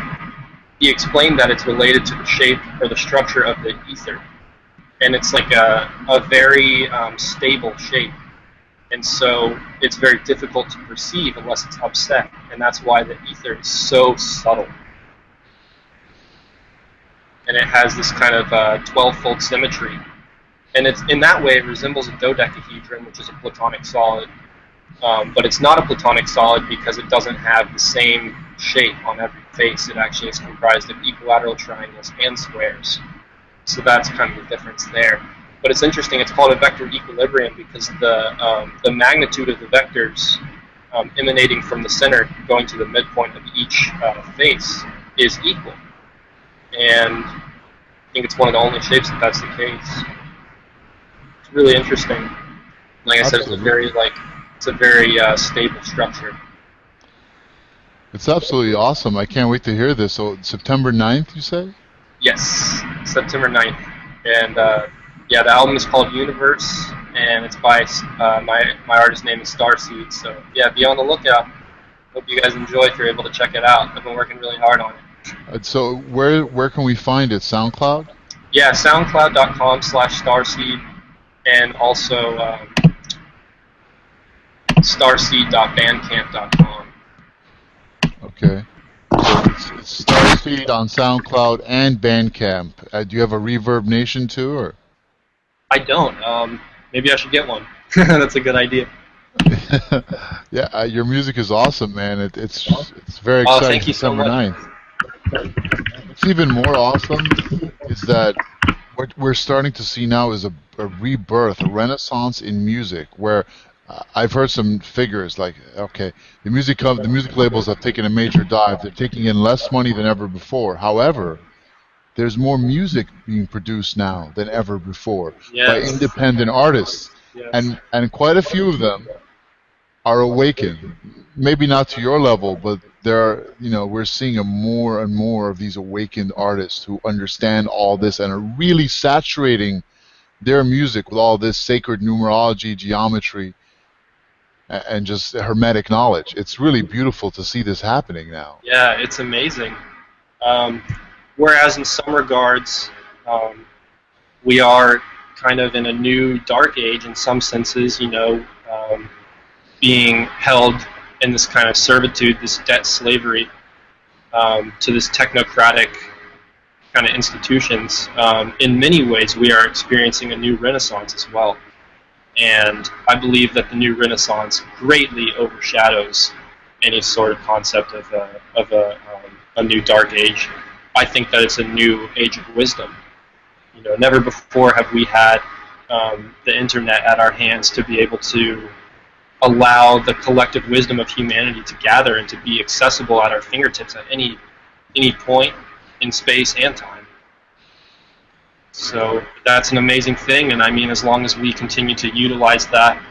he explained that it's related to the shape or the structure of the ether, and it's like a very stable shape, and so it's very difficult to perceive unless it's upset, and that's why the ether is so subtle, and it has this kind of 12-fold symmetry, and it's in that way it resembles a dodecahedron, which is a platonic solid. But it's not a platonic solid because it doesn't have the same shape on every face. It actually is comprised of equilateral triangles and squares. So that's kind of the difference there. But it's interesting. It's called a vector equilibrium because the magnitude of the vectors emanating from the center going to the midpoint of each face is equal. And I think it's one of the only shapes that's the case. It's really interesting. Like I said, Absolutely. it's a very stable structure. It's absolutely awesome. I can't wait to hear this. So September 9th, you say? Yes, September 9th. And yeah, the album is called Universe, and it's by my artist name is Starseed. So yeah, be on the lookout. Hope you guys enjoy if you're able to check it out. I've been working really hard on it. So where can we find it? SoundCloud? Yeah, SoundCloud.com/Starseed, and also starseed.bandcamp.com. Okay. So it's Starseed on SoundCloud and Bandcamp. Do you have a Reverb Nation too, or? I don't. Maybe I should get one. That's a good idea. Yeah, your music is awesome, man. It's very Oh, exciting. thank you so September much. 9th. What's even more awesome is that what we're starting to see now is a rebirth, a renaissance in music, where I've heard some figures like, okay, the music labels have taken a major dive. They're taking in less money than ever before. However, there's more music being produced now than ever before by Yes. independent artists, Yes. and quite a few of them are awakened. maybe not to your level, but there are, we're seeing a more and more of these awakened artists who understand all this and are really saturating their music with all this sacred numerology, geometry, and just hermetic knowledge. It's really beautiful to see this happening now. Yeah, it's amazing. Um, whereas in some regards, we are kind of in a new dark age in some senses, being held in this kind of servitude, this debt slavery to this technocratic kind of institutions. In many ways, we are experiencing a new renaissance as well. And I believe that the new renaissance greatly overshadows any sort of concept of a new dark age. I think that it's a new age of wisdom. Never before have we had the internet at our hands to be able to allow the collective wisdom of humanity to gather and to be accessible at our fingertips at any point in space and time. So that's an amazing thing, and I mean, as long as we continue to utilize that,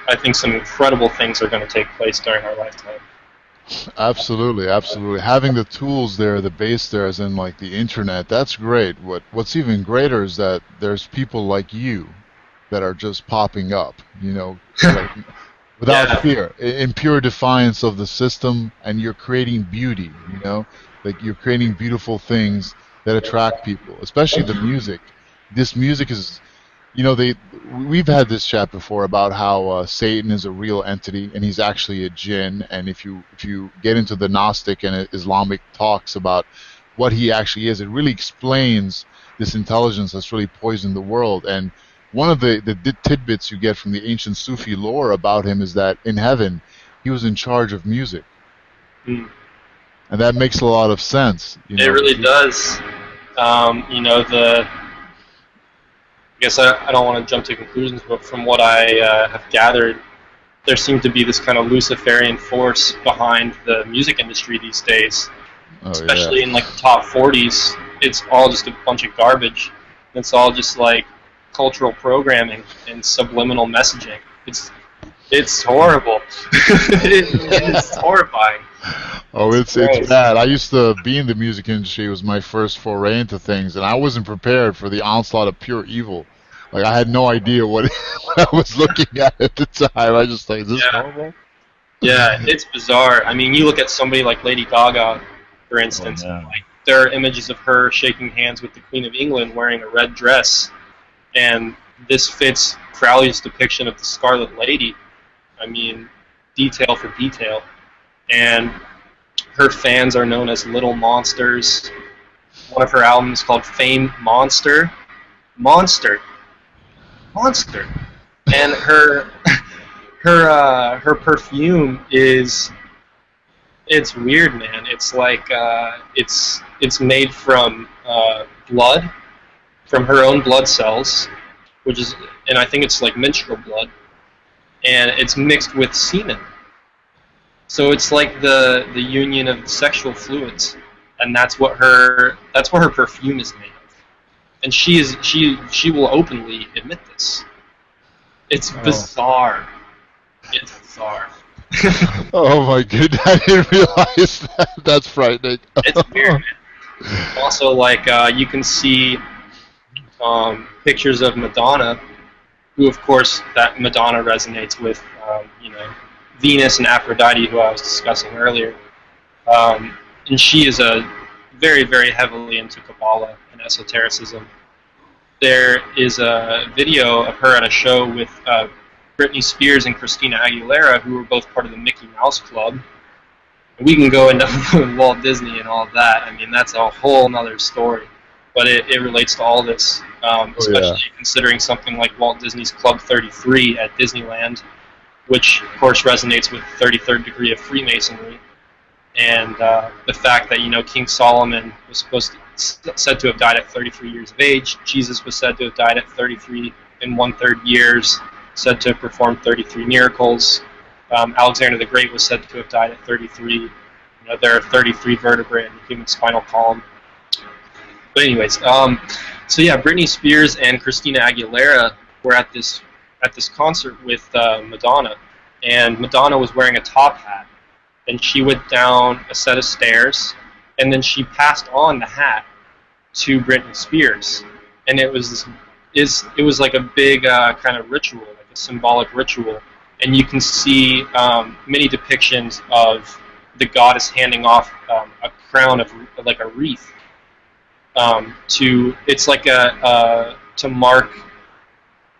I think some incredible things are going to take place during our lifetime. Absolutely, absolutely. Having the tools there, the base there, as in like the internet, that's great. What's even greater is that there's people like you that are just popping up, like, without fear, in pure defiance of the system, and you're creating beauty, like you're creating beautiful things that attract people, especially the music. This music is, we've had this chat before about how Satan is a real entity and he's actually a jinn, and if you get into the Gnostic and Islamic talks about what he actually is, it really explains this intelligence that's really poisoned the world. And one of the tidbits you get from the ancient Sufi lore about him is that in heaven he was in charge of music. And that makes a lot of sense. It really does. I guess I don't want to jump to conclusions, but from what I have gathered, there seemed to be this kind of Luciferian force behind the music industry these days. Especially in like the top 40s, it's all just a bunch of garbage. It's all just like cultural programming and subliminal messaging. It's horrible. It's horrifying. Oh, it's bad. I used to be in the music industry. It was my first foray into things, and I wasn't prepared for the onslaught of pure evil. Like, I had no idea what I was looking at the time. I just thought, is this normal? Yeah, it's bizarre. I mean, you look at somebody like Lady Gaga, for instance. Like, there are images of her shaking hands with the Queen of England wearing a red dress, and this fits Crowley's depiction of the Scarlet Lady. I mean, detail for detail. And her fans are known as Little Monsters. One of her albums called Fame Monster. Monster. And her perfume is, it's weird, man. It's like it's made from blood, from her own blood cells, and I think it's like menstrual blood, and it's mixed with semen. So it's like the union of the sexual fluids, and that's what her perfume is made of. And she will openly admit this. It's bizarre. It's bizarre. Oh my goodness, I didn't realize that. That's frightening. It's weird, man. Also, like, you can see pictures of Madonna, who, of course, that Madonna resonates with, Venus and Aphrodite, who I was discussing earlier. And she is very, very heavily into Kabbalah and esotericism. There is a video of her at a show with Britney Spears and Christina Aguilera, who were both part of the Mickey Mouse Club. And we can go into Walt Disney and all of that. I mean, that's a whole other story. But it relates to all this, especially considering something like Walt Disney's Club 33 at Disneyland, which, of course, resonates with the 33rd degree of Freemasonry. And the fact that, King Solomon was said to have died at 33 years of age. Jesus was said to have died at 33 and 1/3 years, said to have performed 33 miracles. Alexander the Great was said to have died at 33. There are 33 vertebrae in the human spinal column. But anyways, so yeah, Britney Spears and Christina Aguilera were at this concert with Madonna, and Madonna was wearing a top hat. And she went down a set of stairs, and then she passed on the hat to Britney Spears, and it was like a big kind of ritual, like a symbolic ritual, and you can see many depictions of the goddess handing off a crown of like a wreath to it's like a to mark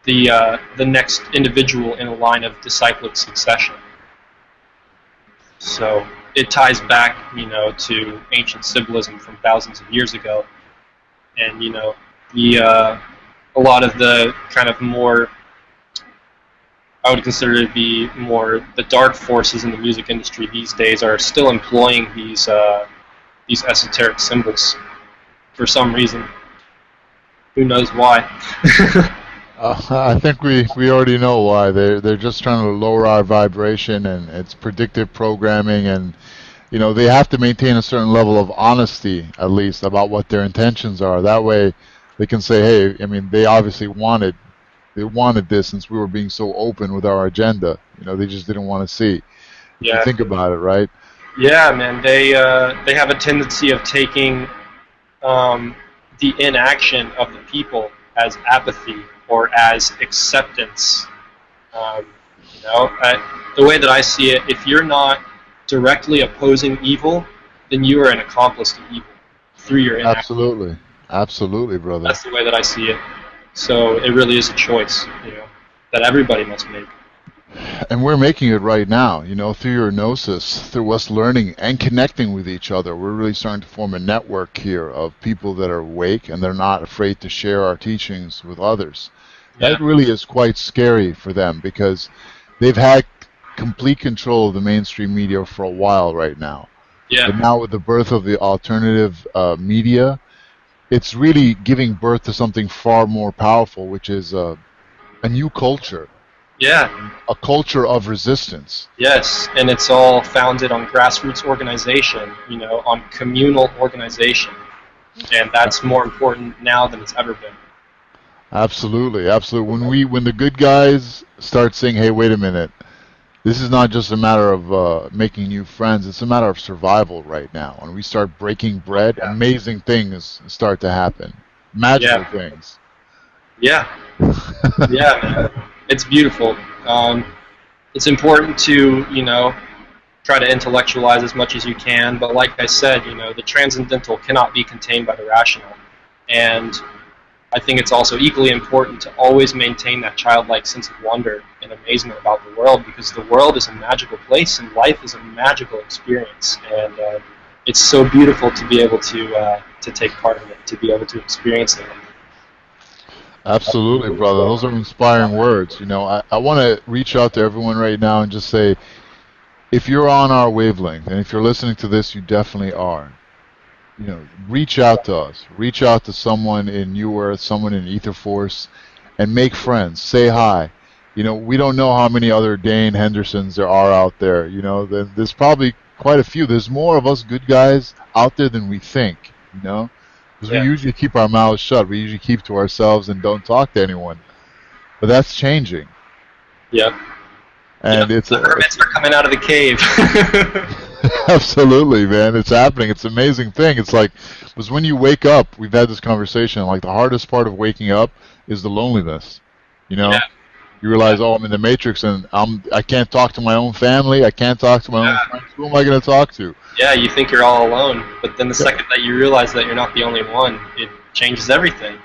the next individual in a line of disciplic succession. So it ties back, to ancient symbolism from thousands of years ago, and a lot of the kind of more, I would consider to be more the dark forces in the music industry these days are still employing these esoteric symbols for some reason. Who knows why? I think we already know why. They're just trying to lower our vibration, and it's predictive programming, and they have to maintain a certain level of honesty, at least, about what their intentions are. That way, they can say, hey, they obviously wanted this since we were being so open with our agenda. They just didn't want to see. Yeah. Think about it, right? Yeah, man. They have a tendency of taking the inaction of the people as apathy or as acceptance. The way that I see it, if you're not directly opposing evil, then you are an accomplice to evil through your inaction. Absolutely, brother. That's the way that I see it. So it really is a choice, that everybody must make. And we're making it right now, through your gnosis, through us learning and connecting with each other. We're really starting to form a network here of people that are awake and they're not afraid to share our teachings with others. Yeah. That really is quite scary for them because they've had complete control of the mainstream media for a while right now. Yeah. But now with the birth of the alternative media, it's really giving birth to something far more powerful, which is a new culture. Yeah. A culture of resistance. Yes, and it's all founded on grassroots organization, on communal organization. And that's more important now than it's ever been. Absolutely, absolutely. When the good guys start saying, hey, wait a minute, this is not just a matter of making new friends, it's a matter of survival right now. When we start breaking bread, amazing things start to happen. Magical things. Yeah. Yeah, man. It's beautiful. It's important to, try to intellectualize as much as you can, but like I said, the transcendental cannot be contained by the rational. And I think it's also equally important to always maintain that childlike sense of wonder and amazement about the world, because the world is a magical place and life is a magical experience. And it's so beautiful to be able to take part in it, to be able to experience it. Absolutely, brother. Those are inspiring words. I want to reach out to everyone right now and just say, if you're on our wavelength, and if you're listening to this, you definitely are. Reach out to us. Reach out to someone in New Earth, someone in Ether Force, and make friends. Say hi. We don't know how many other Dane Hendersons there are out there. There's probably quite a few. There's more of us good guys out there than we think. Because we usually keep our mouths shut. We usually keep to ourselves and don't talk to anyone. But that's changing. Yep. And the hermits are coming out of the cave. Absolutely, man. It's happening. It's an amazing thing. It's like, because when you wake up, we've had this conversation, like the hardest part of waking up is the loneliness. Yeah. You realize, I'm in the Matrix and I can't talk to my own family. I can't talk to my own friends. Who am I going to talk to? Yeah, you think you're all alone, but then the second that you realize that you're not the only one, it changes everything.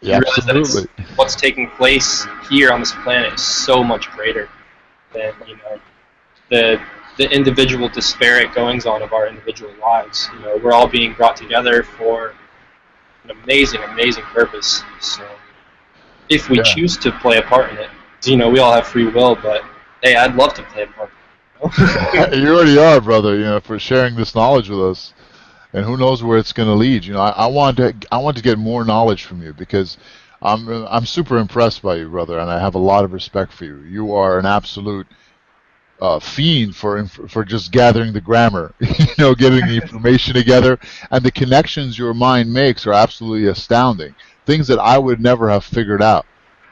You realize that what's taking place here on this planet is so much greater than the individual disparate goings on of our individual lives. We're all being brought together for an amazing, amazing purpose. So if we choose to play a part in it, we all have free will, but hey, I'd love to play a part. You already are, brother. For sharing this knowledge with us, and who knows where it's going to lead. I want to get more knowledge from you because I'm super impressed by you, brother, and I have a lot of respect for you. You are an absolute fiend for just gathering the grammar, getting the information together, and the connections your mind makes are absolutely astounding. Things that I would never have figured out.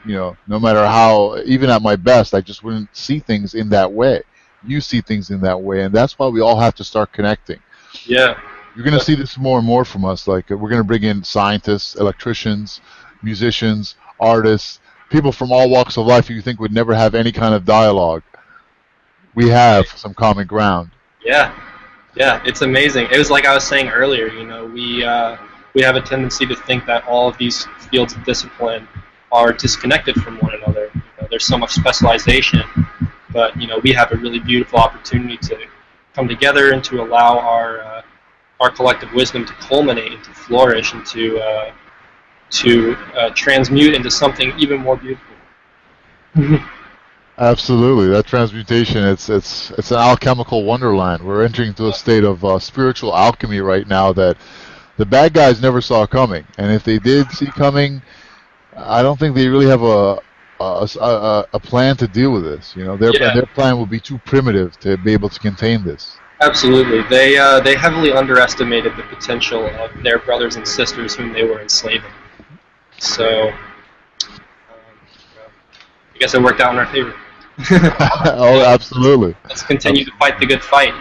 no matter how, even at my best, I just wouldn't see things in that way. You see things in that way, and that's why we all have to start connecting. Yeah. You're going to see this more and more from us. Like, we're going to bring in scientists, electricians, musicians, artists, people from all walks of life you think would never have any kind of dialogue. We have some common ground. Yeah. Yeah, it's amazing. It was like I was saying earlier, we have a tendency to think that all of these fields of discipline are disconnected from one another. There's so much specialization, but we have a really beautiful opportunity to come together and to allow our collective wisdom to culminate and to flourish and to transmute into something even more beautiful. Absolutely, that transmutation, it's an alchemical wonderland. We're entering into a state of spiritual alchemy right now that the bad guys never saw coming, and if they did see coming, I don't think they really have a plan to deal with this. Their plan will be too primitive to be able to contain this. Absolutely, they heavily underestimated the potential of their brothers and sisters whom they were enslaving. So, I guess it worked out in our favor. Oh, absolutely. Let's continue to fight the good fight.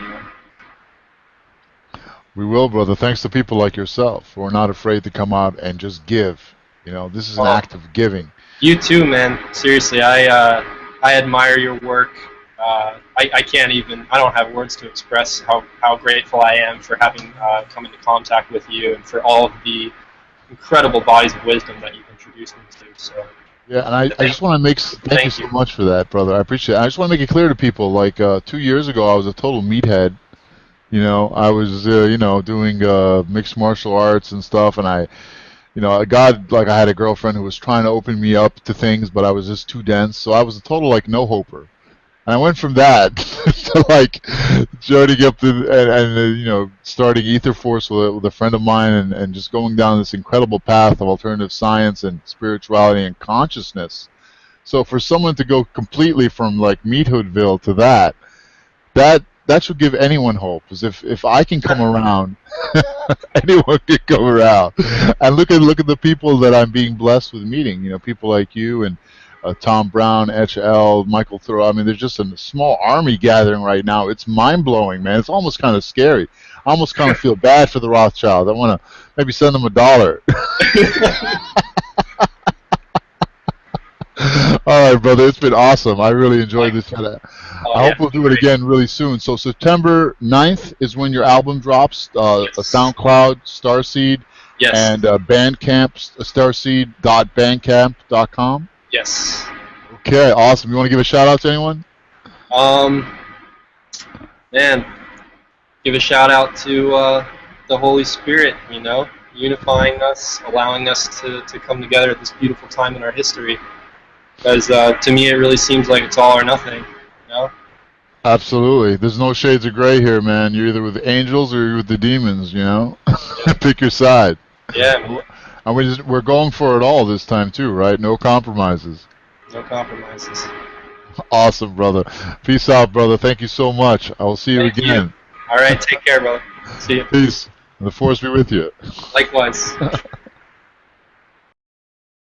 We will, brother. Thanks to people like yourself who are not afraid to come out and just give. This is an act of giving. You too, man. Seriously, I admire your work. I can't even. I don't have words to express how grateful I am for having come into contact with you and for all of the incredible bodies of wisdom that you've introduced me to. So. Yeah, and I just want to thank you so much for that, brother. I appreciate it. I just want to make it clear to people, like 2 years ago, I was a total meathead. I was, doing mixed martial arts and stuff, and I had a girlfriend who was trying to open me up to things, but I was just too dense, so I was a total, no-hoper. And I went from that to, joining up and starting Ether Force with a friend of mine and just going down this incredible path of alternative science and spirituality and consciousness. So for someone to go completely from, Meathoodville to that should give anyone hope. Because if I can come around, anyone can come around. And look at the people that I'm being blessed with meeting. People like you and Tom Brown, HL, Michael Thoreau. I mean, there's just a small army gathering right now. It's mind-blowing, man. It's almost kind of scary. I almost kind of feel bad for the Rothschilds. I want to maybe send them $1. All right, brother. It's been awesome. I really enjoyed this. I hope we'll do it again really soon. So September 9th is when your album drops. Yes. SoundCloud, Starseed, yes. And Bandcamp, starseed.bandcamp.com. Yes. Okay, awesome. You want to give a shout out to anyone? Man, give a shout out to the Holy Spirit, unifying us, allowing us to come together at this beautiful time in our history. Because to me, it really seems like it's all or nothing, Absolutely. There's no shades of gray here, man. You're either with the angels or you're with the demons, Pick your side. Yeah. And we're going for it all this time, too, right? No compromises. No compromises. Awesome, brother. Peace out, brother. Thank you so much. I will see you again. All right. Take care, brother. See you. Peace. And the force be with you. Likewise.